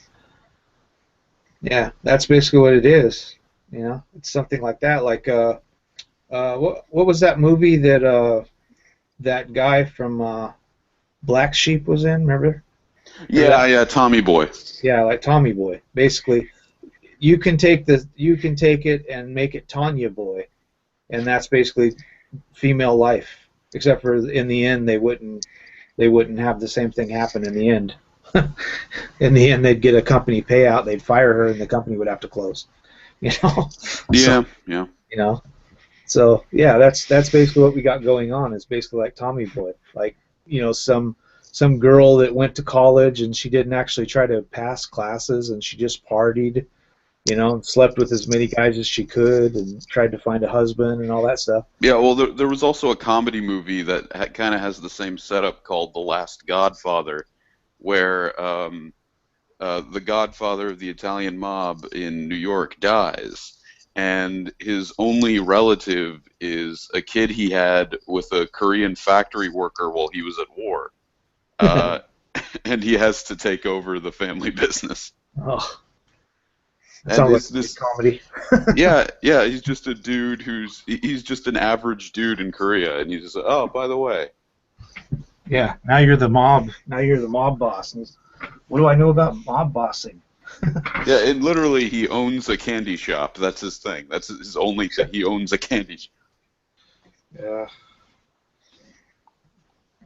Speaker 1: Yeah, that's basically what it is. You know, it's something like that. Like, what was that movie that that guy from Black Sheep was in? Remember? Remember
Speaker 3: Yeah,
Speaker 1: that?
Speaker 3: yeah, Tommy Boy.
Speaker 1: Yeah, like Tommy Boy. Basically, you can take it and make it Tanya Boy, and that's basically female life. Except for in the end, they wouldn't have the same thing happen in the end. In the end, they'd get a company payout, they'd fire her, and the company would have to close. You know, so
Speaker 3: Yeah, yeah.
Speaker 1: you know, so yeah, that's basically what we got going on. It's basically like Tommy Boy, like, you know, some girl that went to college and she didn't actually try to pass classes and she just partied, you know, and slept with as many guys as she could and tried to find a husband and all that stuff.
Speaker 3: Yeah, well, there was also a comedy movie that kind of has the same setup called The Last Godfather, where the godfather of the Italian mob in New York dies, and his only relative is a kid he had with a Korean factory worker while he was at war. Uh, and he has to take over the family business.
Speaker 1: Oh, that
Speaker 3: And
Speaker 1: sounds like a
Speaker 3: this
Speaker 1: good comedy.
Speaker 3: yeah, he's just a dude he's just an average dude in Korea, and he's just, oh, by the way.
Speaker 1: Yeah, now you're the mob. Now you're the mob boss. And what do I know about mob bossing?
Speaker 3: Yeah, and literally he owns a candy shop. That's his thing. That's his only thing. He owns a candy shop.
Speaker 1: Yeah.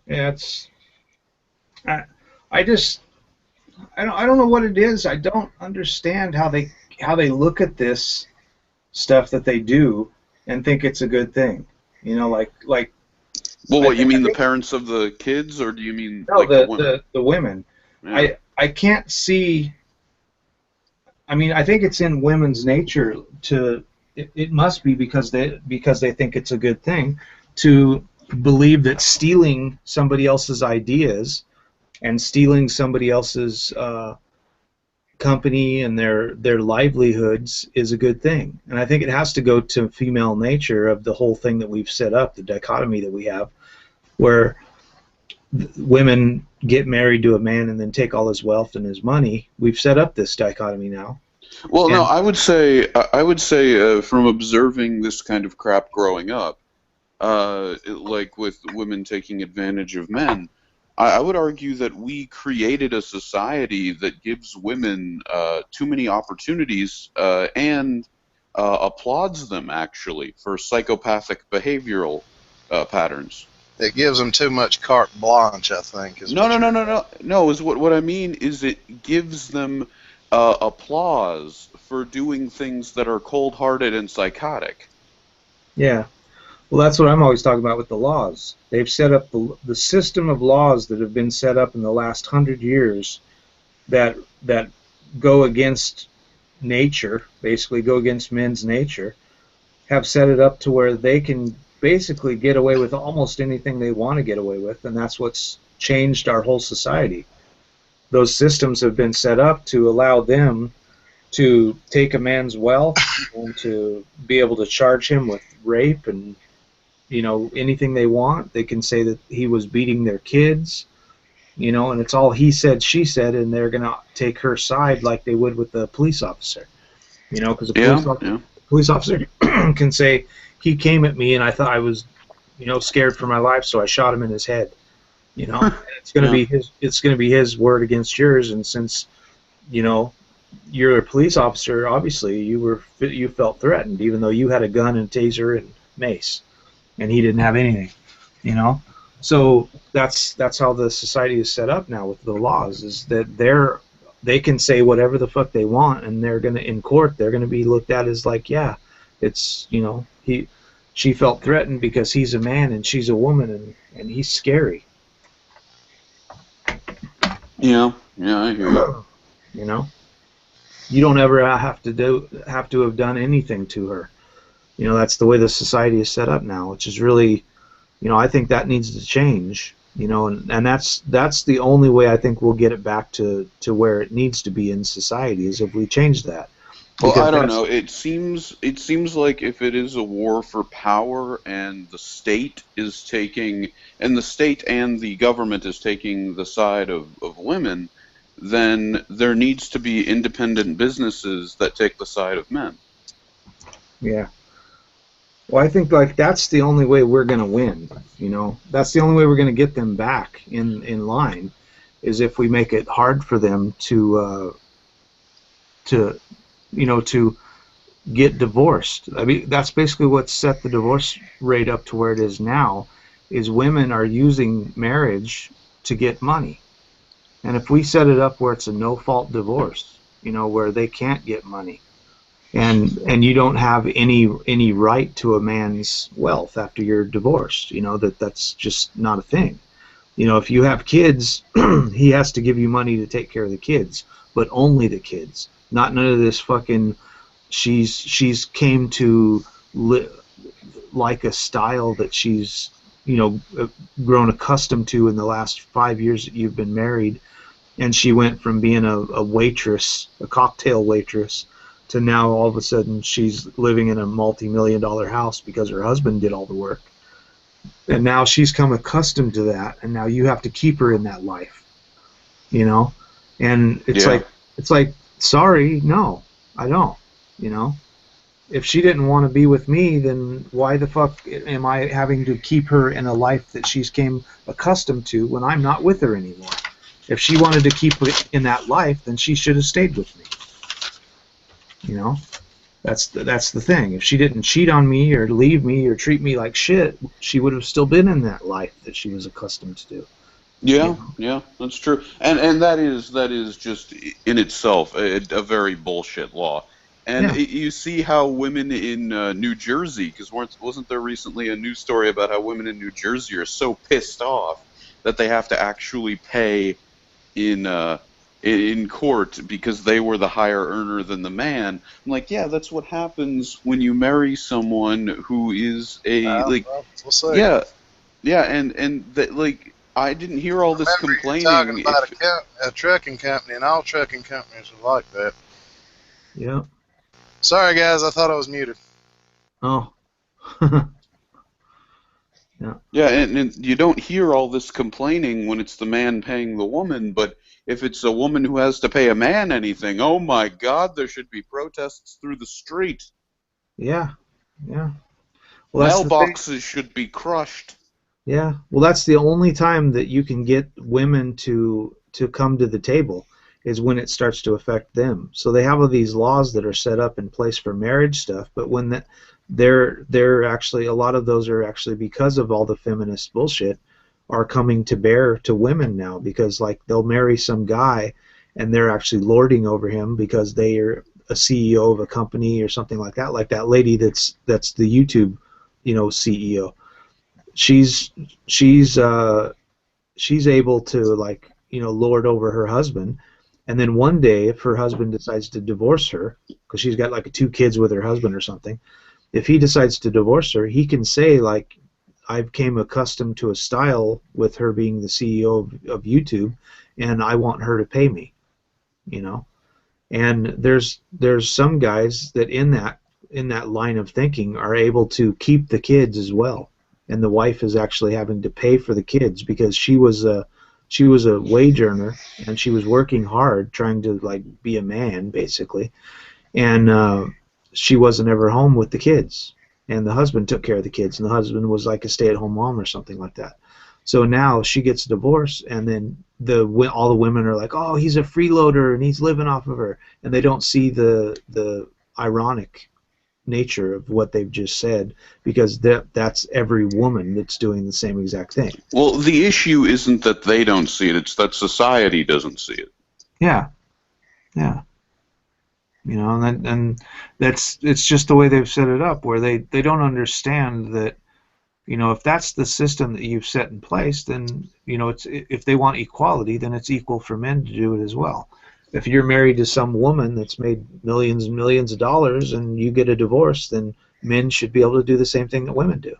Speaker 1: Yeah, it's I just I don't know what it is. I don't understand how they look at this stuff that they do and think it's a good thing. You know, like
Speaker 3: Well, what, you
Speaker 1: I
Speaker 3: mean the
Speaker 1: think,
Speaker 3: parents of the kids, or do you mean
Speaker 1: no,
Speaker 3: like the women?
Speaker 1: the women.
Speaker 3: Yeah.
Speaker 1: I can't see. I mean, I think it's in women's nature to. It must be because they think it's a good thing to believe that stealing somebody else's ideas and stealing somebody else's company and their livelihoods is a good thing. And I think it has to go to female nature of the whole thing that we've set up, the dichotomy that we have, where women get married to a man and then take all his wealth and his money. We've set up this dichotomy now.
Speaker 3: Well, no,
Speaker 1: And
Speaker 3: I would say from observing this kind of crap growing up, like with women taking advantage of men, I would argue that we created a society that gives women too many opportunities and applauds them actually for psychopathic behavioral patterns.
Speaker 2: It gives them too much carte blanche, I think. Is
Speaker 3: No,
Speaker 2: what
Speaker 3: no, no,
Speaker 2: you're.
Speaker 3: no, no, no. Is what I mean is it gives them applause for doing things that are cold-hearted and psychotic.
Speaker 1: yeah, well, that's what I'm always talking about with the laws. They've set up the system of laws that have been set up in the last 100 years that go against nature, basically go against men's nature, have set it up to where they can basically get away with almost anything they want to get away with, and that's what's changed our whole society. Those systems have been set up to allow them to take a man's wealth and to be able to charge him with rape and anything they want. They can say that he was beating their kids, and it's all he said, she said, and they're gonna take her side like they would with the police officer. Because a
Speaker 3: Yeah, yeah.
Speaker 1: police officer can say he came at me and I thought I was, scared for my life, so I shot him in his head. And it's gonna
Speaker 3: Yeah.
Speaker 1: be his word against yours, and since you know you're a police officer, obviously you felt threatened, even though you had a gun and taser and mace, and he didn't have anything. You know, so that's how the society is set up now with the laws, is that they can say whatever the fuck they want, and in court they're gonna be looked at as like, yeah, it's she felt threatened because he's a man and she's a woman, and he's scary.
Speaker 3: Yeah, yeah, I hear you.
Speaker 1: You know, you don't ever have to have done anything to her. That's the way the society is set up now, which is really, I think that needs to change. And that's the only way I think we'll get it back to where it needs to be in society, is if we change that.
Speaker 3: Well,
Speaker 1: Because
Speaker 3: I don't know. It seems like if it is a war for power and the state and the government is taking the side of women, then there needs to be independent businesses that take the side of men.
Speaker 1: yeah. Well, I think like that's the only way we're going to win. That's the only way we're going to get them back in line, is if we make it hard for them to get divorced. I mean, that's basically what set the divorce rate up to where it is now, is women are using marriage to get money. And if we set it up where it's a no-fault divorce, where they can't get money, and you don't have any right to a man's wealth after you're divorced, that's just not a thing. If you have kids, he has to give you money to take care of the kids, but only the kids, not none of this fucking she's came to like a style that she's grown accustomed to in the last 5 years that you've been married, and she went from being a waitress, a cocktail waitress, to now all of a sudden she's living in a multi-million-dollar house because her husband did all the work, and now she's come accustomed to that, and now you have to keep her in that life, and it's like sorry, no, I don't. If she didn't want to be with me, then why the fuck am I having to keep her in a life that she's came accustomed to when I'm not with her anymore? If she wanted to keep in that life, then she should have stayed with me. That's the thing. If she didn't cheat on me or leave me or treat me like shit, she would have still been in that life that she was accustomed to do.
Speaker 3: Yeah, yeah, that's true. And that is just in itself a very bullshit law. And you see how women in New Jersey, because wasn't there recently a news story about how women in New Jersey are so pissed off that they have to actually pay in court because they were the higher earner than the man. I'm like, yeah, that's what happens when you marry someone who is
Speaker 2: We'll see.
Speaker 3: yeah, and that, like, I didn't hear all this complaining.
Speaker 2: Talking about a trucking company, and all trucking companies are like that.
Speaker 1: Yeah.
Speaker 2: Sorry, guys, I thought I was muted.
Speaker 1: Oh. Yeah.
Speaker 3: Yeah, and you don't hear all this complaining when it's the man paying the woman, but if it's a woman who has to pay a man anything, oh my God, there should be protests through the street.
Speaker 1: Yeah. Yeah. Well, that's the thing.
Speaker 3: Mailboxes should be crushed.
Speaker 1: Yeah. Well, that's the only time that you can get women to come to the table is when it starts to affect them. So they have all these laws that are set up in place for marriage stuff, but when they're actually, a lot of those are actually because of all the feminist bullshit are coming to bear to women now, because like they'll marry some guy and they're actually lording over him because they are a CEO of a company or something like that lady that's the YouTube, CEO. she's she's able to, like, lord over her husband, and then one day if her husband decides to divorce her, because she's got like two kids with her husband or something, if he decides to divorce her, he can say like, I became accustomed to a style with her being the CEO of YouTube, and I want her to pay me, you know. And there's some guys that in that line of thinking are able to keep the kids as well, and the wife is actually having to pay for the kids because she was a wage earner and she was working hard trying to like be a man basically, and she wasn't ever home with the kids, and the husband took care of the kids, and the husband was like a stay-at-home mom or something like that. So now she gets divorced, and then all the women are like, oh, he's a freeloader and he's living off of her, and they don't see the ironic nature of what they've just said, because that's every woman that's doing the same exact thing.
Speaker 3: Well, the issue isn't that they don't see it, it's that society doesn't see it.
Speaker 1: Yeah, yeah. And it's just the way they've set it up, where they don't understand that, if that's the system that you've set in place, then, it's, if they want equality, then it's equal for men to do it as well. If you're married to some woman that's made millions and millions of dollars and you get a divorce, then men should be able to do the same thing that women do.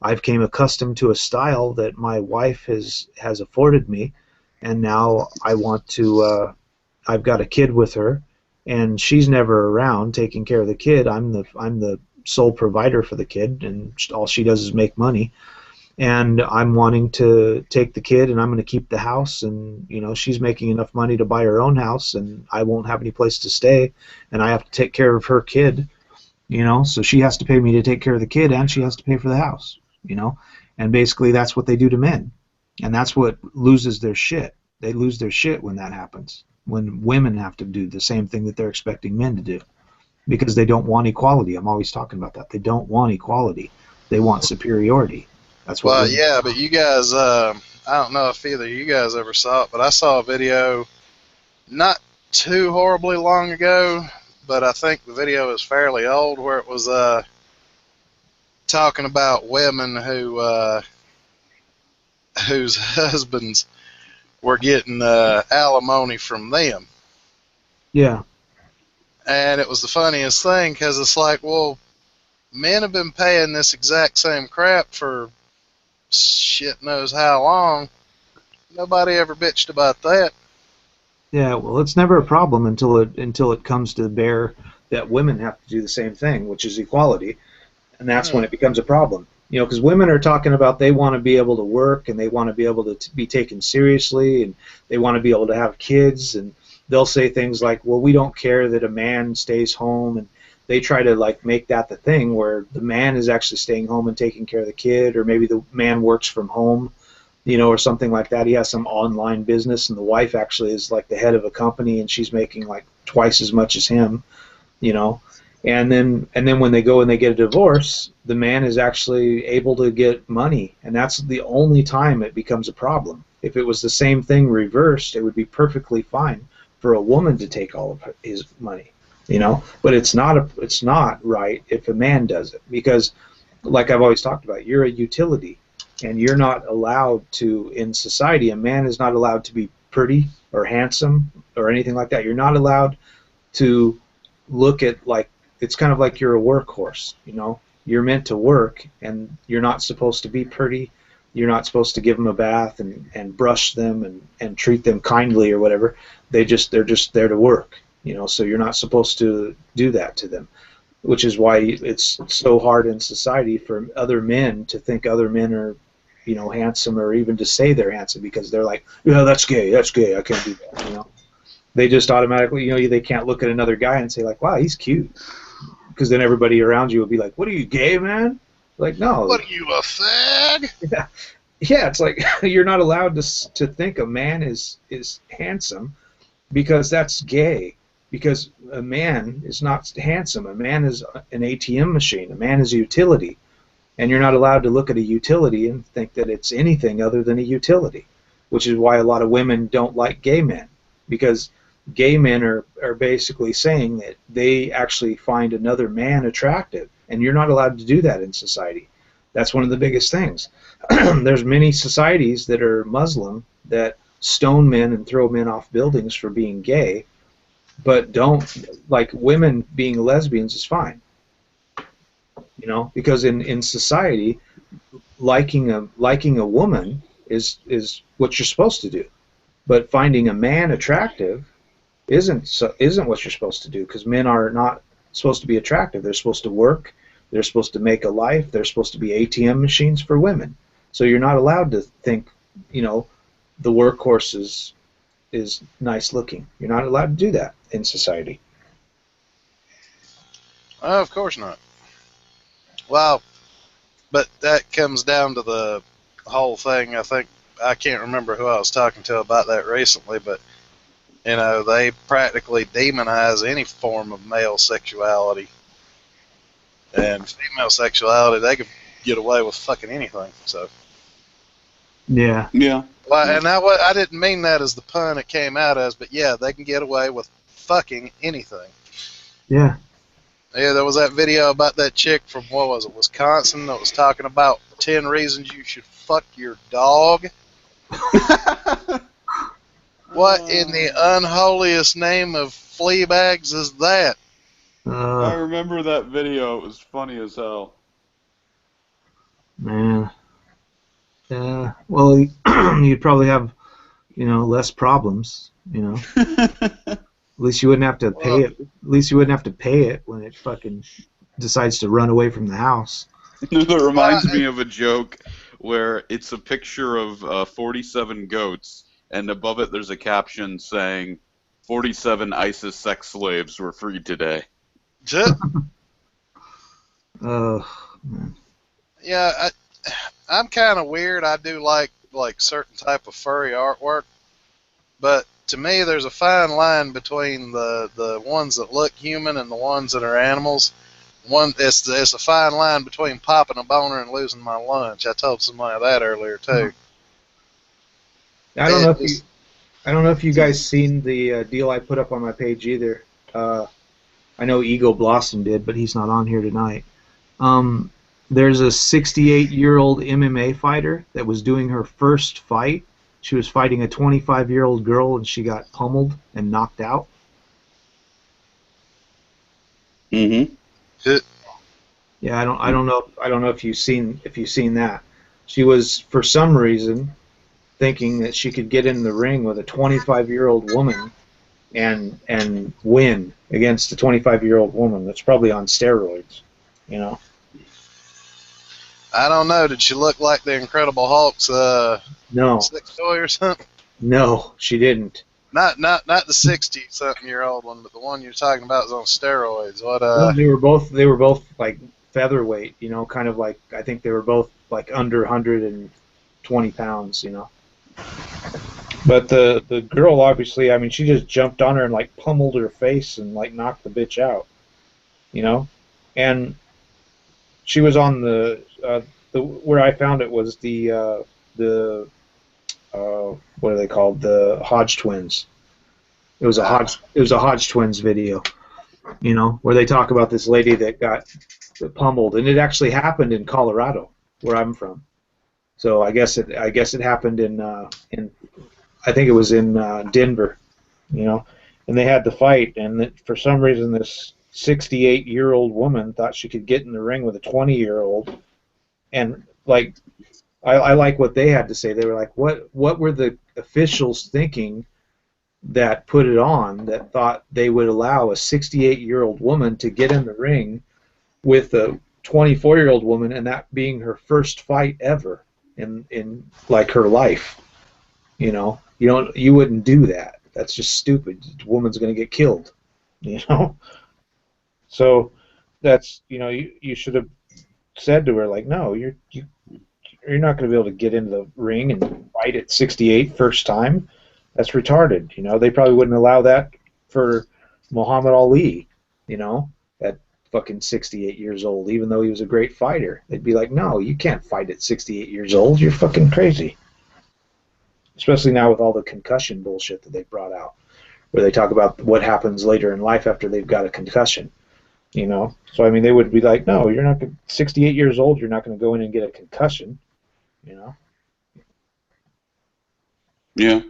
Speaker 1: I've came accustomed to a style that my wife has afforded me, and now I want to. I've got a kid with her, and she's never around taking care of the kid. I'm the sole provider for the kid, and all she does is make money. And I'm wanting to take the kid, and I'm going to keep the house, and she's making enough money to buy her own house, and I won't have any place to stay, and I have to take care of her kid. So she has to pay me to take care of the kid, and she has to pay for the house. And basically that's what they do to men, and that's what loses their shit. They lose their shit when that happens, when women have to do the same thing that they're expecting men to do, because they don't want equality. I'm always talking about that. They don't want equality. They want superiority. That's what.
Speaker 2: Well, yeah, but you guys, I don't know if either of you guys ever saw it, but I saw a video not too horribly long ago, but I think the video is fairly old, where it was talking about women whose husbands were getting alimony from them.
Speaker 1: Yeah.
Speaker 2: And it was the funniest thing, because it's like, well, men have been paying this exact same crap for shit knows how long. Nobody ever bitched about that.
Speaker 1: Yeah, well, it's never a problem until it comes to bear that women have to do the same thing, which is equality, and that's when it becomes a problem. Because women are talking about they want to be able to work, and they want to be able to be taken seriously, and they want to be able to have kids, and they'll say things like, well, we don't care that a man stays home, and they try to like make that the thing where the man is actually staying home and taking care of the kid, or maybe the man works from home, or something like that. He has some online business, and the wife actually is like the head of a company, and she's making like twice as much as him, and then when they go and they get a divorce, the man is actually able to get money, and that's the only time it becomes a problem. If it was the same thing reversed, it would be perfectly fine for a woman to take all of his money, but it's not right if a man does it, because like I've always talked about, you're a utility, and you're not allowed to, in society, a man is not allowed to be pretty or handsome or anything like that. You're not allowed to look at, like, it's kind of like you're a workhorse, you're meant to work, and you're not supposed to be pretty. You're not supposed to give them a bath and brush them and treat them kindly or whatever. They're just there to work, so you're not supposed to do that to them. which is why it's so hard in society for other men to think other men are, you know, handsome, or even to say they're handsome, because they're like, yeah, that's gay, I can't do that, you know. They just automatically, you know, they can't look at another guy and say like, wow, he's cute, because then everybody around you will be like, what are you, gay, man? Like, no.
Speaker 2: What are you, a fag?
Speaker 1: Yeah, yeah, it's like you're not allowed to think a man is handsome, because that's gay. Because a man is not handsome. A man is an ATM machine. A man is a utility. And you're not allowed to look at a utility and think that it's anything other than a utility, which is why a lot of women don't like gay men, because gay men are basically saying that they actually find another man attractive, and you're not allowed to do that in society. That's one of the biggest things. There's many societies that are Muslim that stone men and throw men off buildings for being gay, but don't, like, women being lesbians is fine, you know, because in society, liking a woman is what you're supposed to do, but finding a man attractive isn't what you're supposed to do, because men are not supposed to be attractive. They're supposed to work, they're supposed to make a life, they're supposed to be ATM machines for women. So you're not allowed to think, you know, the workhorse is nice looking. You're not allowed to do that in society.
Speaker 2: Of course not. Well, but that comes down to the whole thing. I think, I can't remember who I was talking to about that recently, but, you know, they practically demonize any form of male sexuality. And female sexuality, they could get away with fucking anything. So.
Speaker 1: Yeah.
Speaker 3: Yeah.
Speaker 2: Well, and I didn't mean that as the pun it came out as, but yeah, they can get away with fucking anything.
Speaker 1: Yeah.
Speaker 2: Yeah, there was that video about that chick from, what was it, Wisconsin, that was talking about 10 reasons you should fuck your dog. What in the unholiest name of flea bags is that?
Speaker 3: I remember that video. It was funny as hell.
Speaker 1: Man. Well, you'd probably have, you know, less problems, you know. At least you wouldn't have to pay it. At least you wouldn't have to pay it when it fucking decides to run away from the house.
Speaker 3: That reminds me of a joke where it's a picture of 47 goats, and above it there's a caption saying, 47 ISIS sex slaves were freed today.
Speaker 1: Man.
Speaker 2: Yeah, I'm kind of weird. I do like certain type of furry artwork, but to me, there's a fine line between the ones that look human and the ones that are animals. It's a fine line between popping a boner and losing my lunch. I told somebody that earlier too.
Speaker 1: I don't know if you guys seen the deal I put up on my page either. I know Eagle Blossom did, but he's not on here tonight. There's a 68-year-old MMA fighter that was doing her first fight. She was fighting a 25-year-old girl, and she got pummeled and knocked out.
Speaker 3: Mm-hmm.
Speaker 1: Yeah, I don't know if you've seen that. She was, for some reason, thinking that she could get in the ring with a 25-year-old woman and win against a 25-year-old woman that's probably on steroids, you know.
Speaker 2: I don't know. Did she look like the Incredible Hulk's
Speaker 1: No.
Speaker 2: sex toy or something?
Speaker 1: No, she didn't.
Speaker 2: Not the 60-something-year-old one, but the one you're talking about is on steroids. What?
Speaker 1: No, they were both like featherweight, you know, kind of like, I think they were both like under 120 pounds, you know. But the girl, obviously, I mean, she just jumped on her and like pummeled her face and like knocked the bitch out, you know. And she was on the where I found it was the what are they called? The Hodge twins. It was a Hodge twins video, you know, where they talk about this lady that got pummeled, and it actually happened in Colorado, where I'm from. So I guess it happened in I think it was in Denver, you know, and they had the fight, and for some reason this 68-year-old woman thought she could get in the ring with a 20-year-old, and like I like what they had to say. They were like, what were the officials thinking that put it on, that thought they would allow a 68-year-old woman to get in the ring with a 24-year-old woman, and that being her first fight ever in like her life. You wouldn't do that. That's just stupid. The woman's going to get killed. So that's you should have said to her, like, no, you're not going to be able to get into the ring and fight at 68 first time. That's retarded. They probably wouldn't allow that for Muhammad Ali, at fucking 68 years old, even though he was a great fighter. They'd be like, no, you can't fight at 68 years old. You're fucking crazy. Especially now with all the concussion bullshit that they brought out, where they talk about what happens later in life after they've got a concussion. So I mean, they would be like, no, you're not 68 years old, you're not going to go in and get a concussion.
Speaker 3: Yeah.
Speaker 1: Yeah.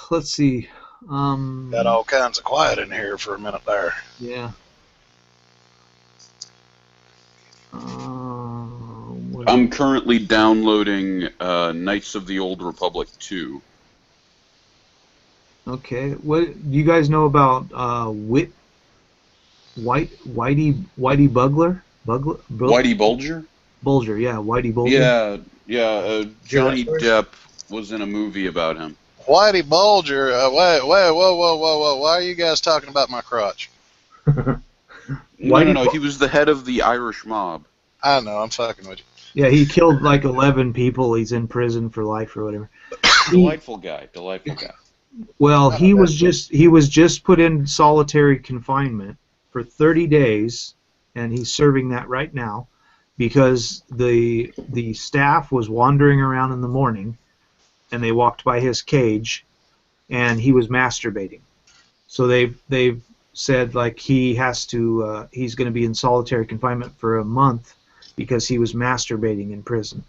Speaker 1: Let's see.
Speaker 2: Got all kinds of quiet in here for a minute there.
Speaker 1: Yeah.
Speaker 3: I'm currently downloading Knights of the Old Republic 2.
Speaker 1: Okay. What do you guys know about Whitey Bugler?
Speaker 3: Whitey Bulger?
Speaker 1: Bulger, yeah, Whitey Bulger.
Speaker 3: Yeah. Johnny Depp was in a movie about him.
Speaker 2: Whitey Bulger. Wait, whoa. Why are you guys talking about my crotch?
Speaker 3: No. He was the head of the Irish mob.
Speaker 2: I know. I'm fucking with you.
Speaker 1: Yeah, he killed like 11 people. He's in prison for life or whatever.
Speaker 3: Delightful guy.
Speaker 1: Well, he was just put in solitary confinement for 30 days, and he's serving that right now because the staff was wandering around in the morning, and they walked by his cage, and he was masturbating. So they've said like he has to he's going to be in solitary confinement for a month because he was masturbating in prison.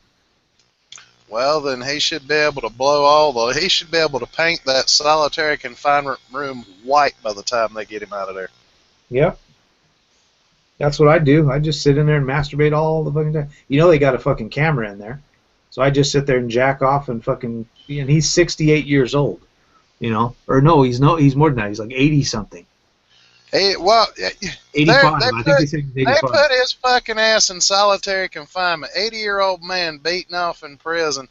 Speaker 2: Well, then he should be able to he should be able to paint that solitary confinement room white by the time they get him out of there.
Speaker 1: Yep. That's what I do. I just sit in there and masturbate all the fucking time. They got a fucking camera in there. So I just sit there and jack off and fucking, and he's 68 years old, or no, he's more than that. He's like 80 something.
Speaker 2: Hey, well,
Speaker 1: 85. I think they said he's 85.
Speaker 2: They put his fucking ass in solitary confinement. 80-year-old man beaten off in prison.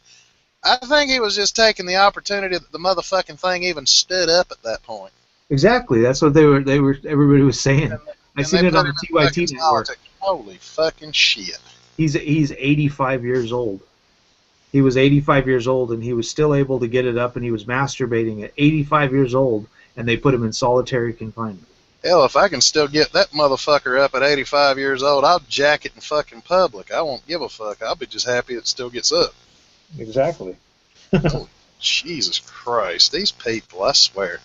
Speaker 2: I think he was just taking the opportunity that the motherfucking thing even stood up at that point.
Speaker 1: Exactly. That's what everybody was saying. I seen it on the TYT network.
Speaker 2: Holy fucking shit.
Speaker 1: He's 85 years old. He was 85 years old, and he was still able to get it up, and he was masturbating at 85 years old, and they put him in solitary confinement.
Speaker 2: Hell, if I can still get that motherfucker up at 85 years old, I'll jack it in fucking public. I won't give a fuck. I'll be just happy it still gets up.
Speaker 1: Exactly.
Speaker 2: Oh, Jesus Christ. These people, I swear.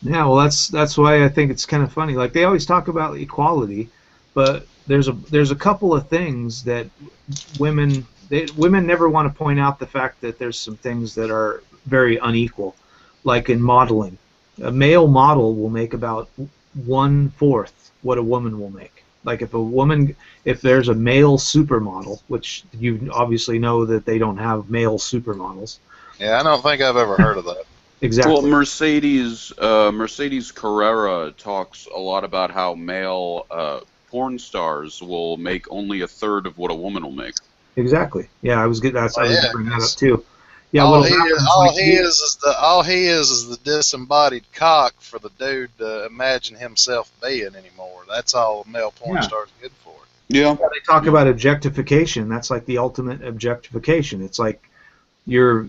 Speaker 1: Yeah, well, that's why I think it's kind of funny. Like, they always talk about equality, but there's a couple of things that women never want to point out the fact that there's some things that are very unequal, like in modeling. A male model will make about 1/4 what a woman will make. Like if there's a male supermodel, which you obviously know that they don't have male supermodels.
Speaker 2: Yeah, I don't think I've ever heard of that.
Speaker 1: Exactly.
Speaker 3: Well, Mercedes Carrera talks a lot about how male porn stars will make only 1/3 of what a woman will make.
Speaker 1: Exactly. Yeah, I was going to bring that up too. Yeah,
Speaker 2: all he is the disembodied cock for the dude to imagine himself being anymore. That's all a male porn star's good for.
Speaker 3: Yeah.
Speaker 1: They talk about objectification. That's like the ultimate objectification. It's like you're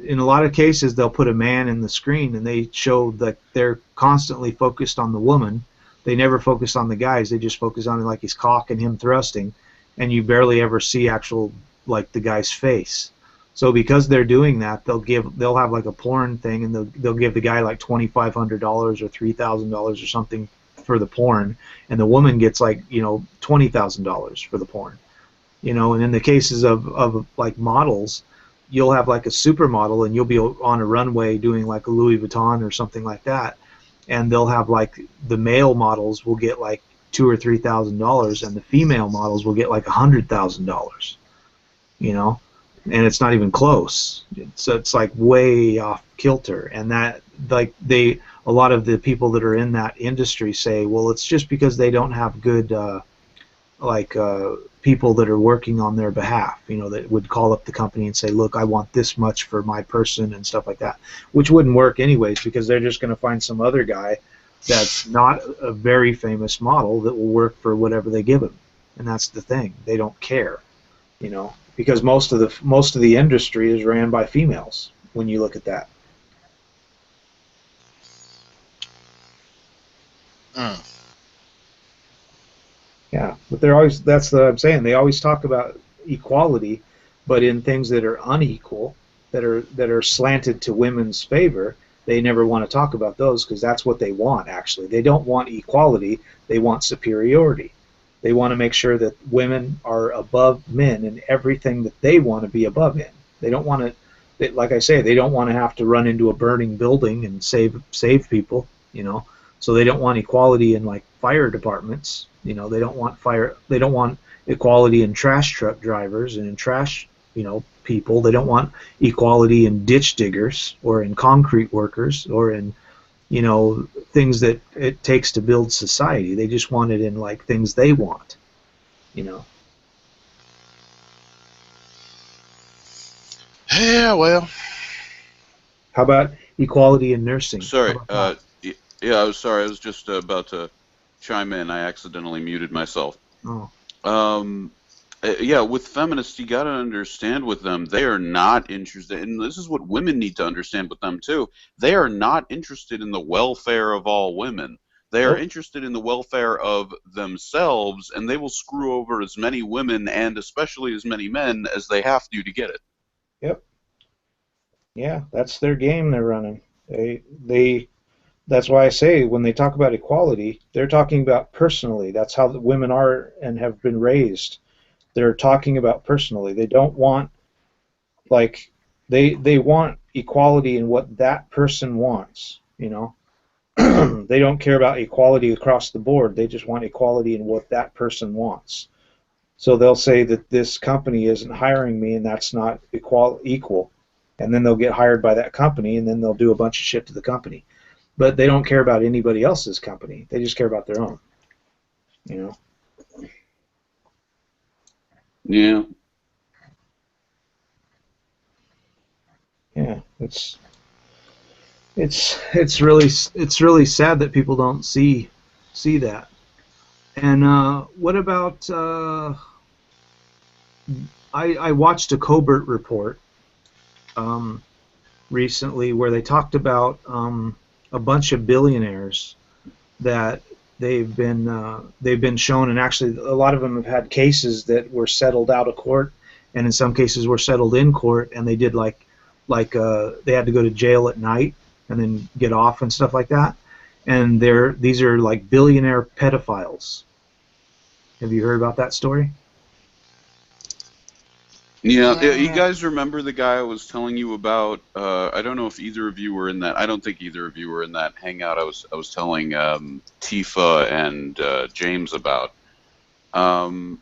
Speaker 1: in a lot of cases they'll put a man in the screen and they show that they're constantly focused on the woman. They never focus on the guys. They just focus on like his cock and him thrusting, and you barely ever see actual like the guy's face. So because they're doing that, they'll have like a porn thing, and they'll give the guy like $2,500 or $3,000 or something for the porn, and the woman gets like $20,000 for the porn, And in the cases of like models, you'll have like a supermodel, and you'll be on a runway doing like a Louis Vuitton or something like that, and they'll have like the male models will get like $2,000 or $3,000, and the female models will get like $100,000. and it's not even close. So it's like way off kilter, and that like a lot of the people that are in that industry say, well, it's just because they don't have good people that are working on their behalf, that would call up the company and say, look, I want this much for my person and stuff like that, which wouldn't work anyways, because they're just going to find some other guy that's not a very famous model that will work for whatever they give him. And that's the thing. They don't care, because most of the industry is ran by females when you look at that. Yeah, but that's what I'm saying. They always talk about equality, but in things that are unequal, that are slanted to women's favor, they never want to talk about those, because that's what they want, actually. They don't want equality, they want superiority. They want to make sure that women are above men in everything that they want to be above in. They don't want to, like I say, they don't want to have to run into a burning building and save people, So they don't want equality in like fire departments. They don't want equality in trash truck drivers and in trash, people. They don't want equality in ditch diggers or in concrete workers or in, things that it takes to build society. They just want it in like things they want,
Speaker 2: Yeah, well.
Speaker 1: How about equality in nursing?
Speaker 3: Sorry, yeah, I was sorry. I was just about to chime in. I accidentally muted myself.
Speaker 1: Oh.
Speaker 3: Yeah, with feminists, you got to understand with them, they are not interested, and this is what women need to understand with them too. They are not interested in the welfare of all women. They are interested in the welfare of themselves, and they will screw over as many women and especially as many men as they have to get it.
Speaker 1: Yep. Yeah, that's their game they're running. That's why I say when they talk about equality, they're talking about personally. That's how the women are and have been raised. They're talking about personally. They don't want they want equality in what that person wants, They don't care about equality across the board. They just want equality in what that person wants. So they'll say that this company isn't hiring me and that's not equal. And then they'll get hired by that company and then they'll do a bunch of shit to the company. But they don't care about anybody else's company. They just care about their own,
Speaker 3: Yeah.
Speaker 1: Yeah, it's really sad that people don't see that. And what about I watched a Colbert report recently where they talked about a bunch of billionaires that they've been shown, and actually a lot of them have had cases that were settled out of court, and in some cases were settled in court, and they did they had to go to jail at night and then get off and stuff like that. And these are like billionaire pedophiles. Have you heard about that story?
Speaker 3: Yeah, you guys remember the guy I was telling you about? I don't know if either of you were in that. I don't think either of you were in that hangout. I was telling Tifa and James about. But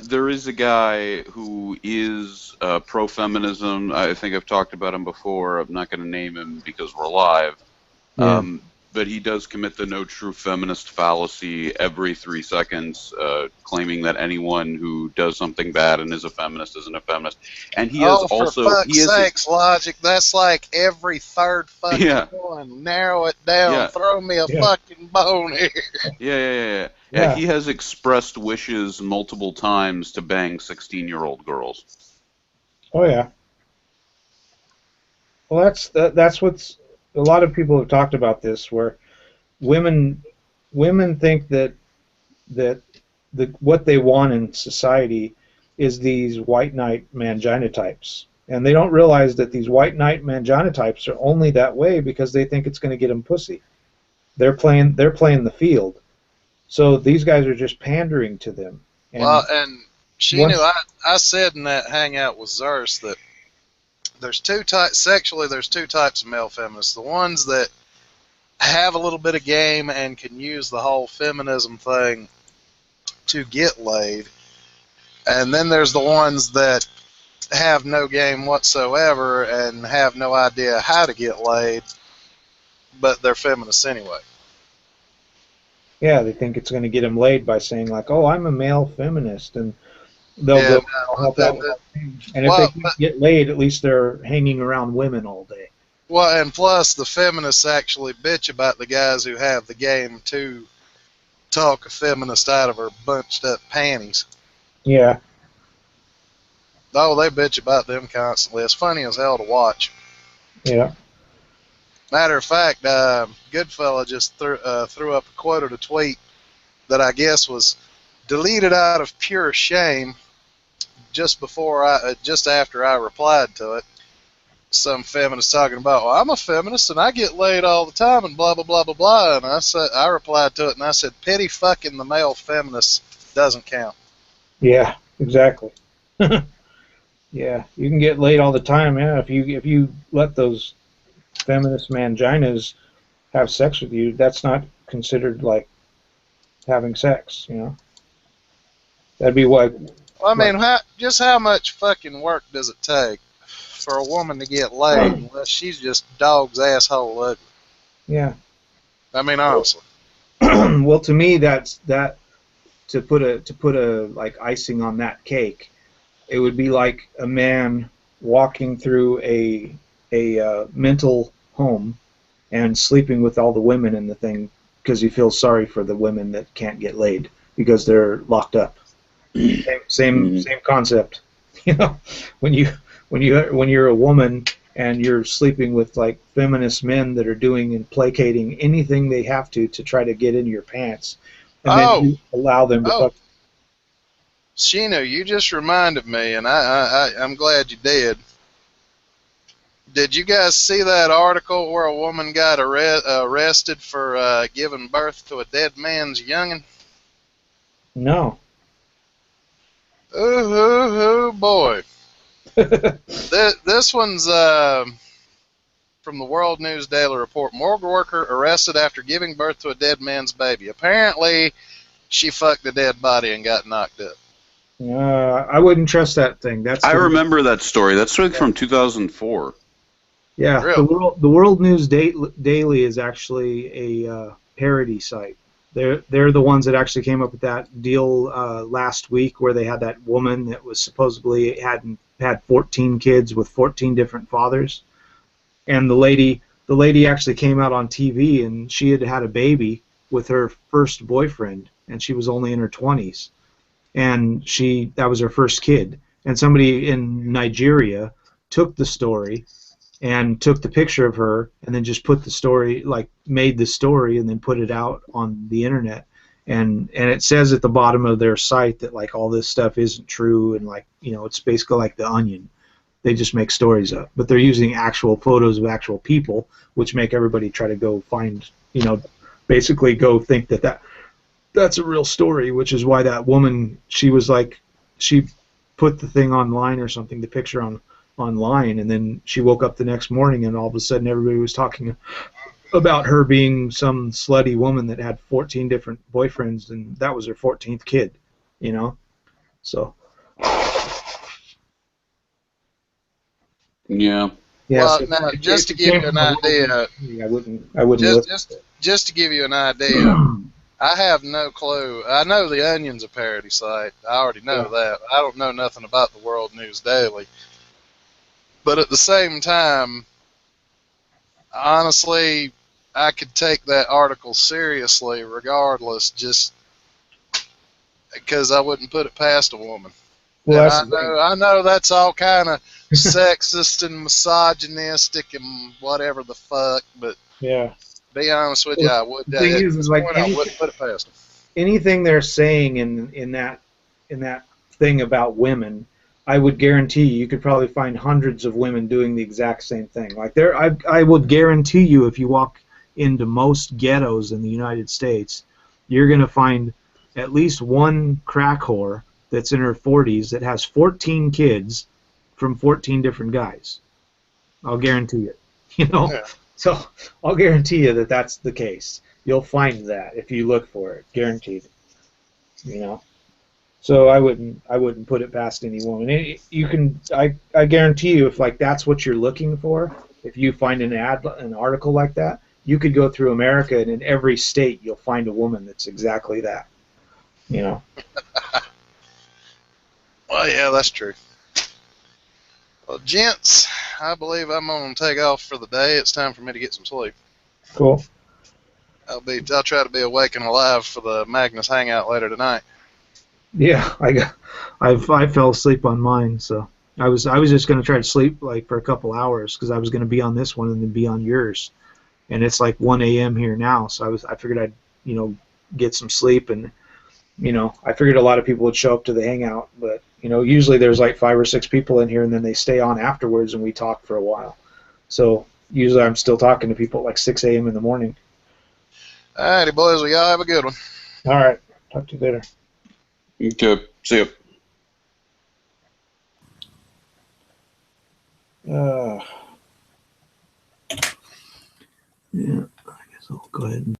Speaker 3: there is a guy who is pro-feminism. I think I've talked about him before. I'm not going to name him because we're live.
Speaker 1: Yeah.
Speaker 3: But he does commit the no true feminist fallacy every 3 seconds, claiming that anyone who does something bad and is a feminist isn't a feminist. And he has also...
Speaker 2: for fuck's sakes, Logic, that's like every third fucking one. Narrow it down.
Speaker 3: Yeah.
Speaker 2: Throw me a fucking bone here.
Speaker 3: Yeah, he has expressed wishes multiple times to bang 16-year-old girls.
Speaker 1: Oh, yeah. Well, that's what's... A lot of people have talked about this, where women think that what they want in society is these white knight mangina types, and they don't realize that these white knight mangina types are only that way because they think it's going to get them pussy. They're playing the field, so these guys are just pandering to them.
Speaker 2: And Shi-Nu, I said in that hangout with Zers that there's two types of male feminists. The ones that have a little bit of game and can use the whole feminism thing to get laid, And then there's the ones that have no game whatsoever and have no idea how to get laid, but they're feminists anyway.
Speaker 1: Yeah, they think it's going to get them laid by saying like, "Oh, I'm a male feminist," and they'll
Speaker 2: Yeah,
Speaker 1: go, "I'll help out with that thing." And if they
Speaker 2: well,
Speaker 1: can't get laid, at least they're hanging around women all day.
Speaker 2: well, and plus the feminists actually bitch about the guys who have the game to talk a feminist out of her bunched up panties.
Speaker 1: Yeah.
Speaker 2: Oh, they bitch about them constantly. It's funny as hell to watch.
Speaker 1: Yeah.
Speaker 2: Matter of fact, Goodfella just threw up a quoted a tweet that I guess was deleted out of pure shame just after I replied to it. Some feminist talking about, well, I'm a feminist and I get laid all the time and blah blah blah blah blah. And I replied to it and I said, pity fucking the male feminist doesn't count.
Speaker 1: Yeah. Exactly. Yeah, you can get laid all the time. Yeah, if you let those feminist manginas have sex with you, that's not considered like having sex. You know, that'd be like.
Speaker 2: Well, I mean, how much fucking work does it take for a woman to get laid unless she's just dog's asshole ugly?
Speaker 1: Yeah.
Speaker 2: I mean, honestly.
Speaker 1: Well, to me, that's that. To put a like icing on that cake, it would be like a man walking through a mental home and sleeping with all the women in the thing because he feels sorry for the women that can't get laid because they're locked up. Same concept. You know, when you're a woman and you're sleeping with like feminist men that are doing and placating anything they have to try to get into your pants, and then you allow them to fuck.
Speaker 2: Shi-Nu, you just reminded me, and I'm glad you did. Did you guys see that article where a woman got arrested for giving birth to a dead man's youngin'?
Speaker 1: No.
Speaker 2: Ooh, boy. This one's from the World News Daily Report. Morgue worker arrested after giving birth to a dead man's baby. Apparently, she fucked a dead body and got knocked up.
Speaker 1: I wouldn't trust that thing.
Speaker 3: I remember that story. That's from 2004.
Speaker 1: Yeah, really? the World News Daily is actually a parody site. They're the ones that actually came up with that deal last week where they had that woman that was supposedly had 14 kids with 14 different fathers, and the lady actually came out on TV and she had a baby with her first boyfriend and she was only in her 20s. And that was her first kid. And somebody in Nigeria took the story and took the picture of her and then just put the story, like made the story and then put it out on the internet. And it says at the bottom of their site that like all this stuff isn't true and like, you know, it's basically like The Onion. They just make stories up. But they're using actual photos of actual people, which make everybody try to go find, you know, basically go think that's a real story, which is why that woman, she was like, she put the thing online or something, the picture online, and then she woke up the next morning and all of a sudden everybody was talking about her being some slutty woman that had 14 different boyfriends and that was her 14th kid, you know? So.
Speaker 3: Yeah.
Speaker 2: Well, so now, just to give you an idea,
Speaker 1: I wouldn't
Speaker 2: just to give you an idea, I have no clue. I know The Onion's a parody site. I already know that. I don't know nothing about the World News Daily. But at the same time, honestly, I could take that article seriously regardless, just because I wouldn't put it past a woman. Well, I know that's all kind of sexist and misogynistic and whatever the fuck, but
Speaker 1: yeah.
Speaker 2: Be honest with you, I would.
Speaker 1: The thing is like
Speaker 2: I wouldn't put it past them.
Speaker 1: Anything they're saying in that thing about women, I would guarantee you could probably find hundreds of women doing the exact same thing. Like I would guarantee you, if you walk into most ghettos in the United States, you're gonna find at least one crack whore that's in her 40s that has 14 kids from 14 different guys. I'll guarantee it. You know. Yeah. So I'll guarantee you that that's the case. You'll find that if you look for it, guaranteed. You know. So I wouldn't put it past any woman. You can, I guarantee you, if like that's what you're looking for, if you find an article like that, you could go through America, and in every state you'll find a woman that's exactly that. You know.
Speaker 2: Well, yeah, that's true. Well, gents, I believe I'm going to take off for the day. It's time for me to get some sleep.
Speaker 1: Cool.
Speaker 2: I'll try to be awake and alive for the Magnus Hangout later tonight.
Speaker 1: Yeah, I fell asleep on mine, so I was just gonna try to sleep like for a couple hours because I was gonna be on this one and then be on yours, and it's like 1 a.m. here now, so I figured I'd get some sleep, and I figured a lot of people would show up to the hangout, but usually there's like 5 or 6 people in here, and then they stay on afterwards and we talk for a while. So usually I'm still talking to people at like 6 a.m. in the morning.
Speaker 2: Alrighty, boys. Well, y'all have a good one.
Speaker 1: All right, talk to you later.
Speaker 3: Okay, see ya.
Speaker 1: Yeah, I guess I'll go ahead and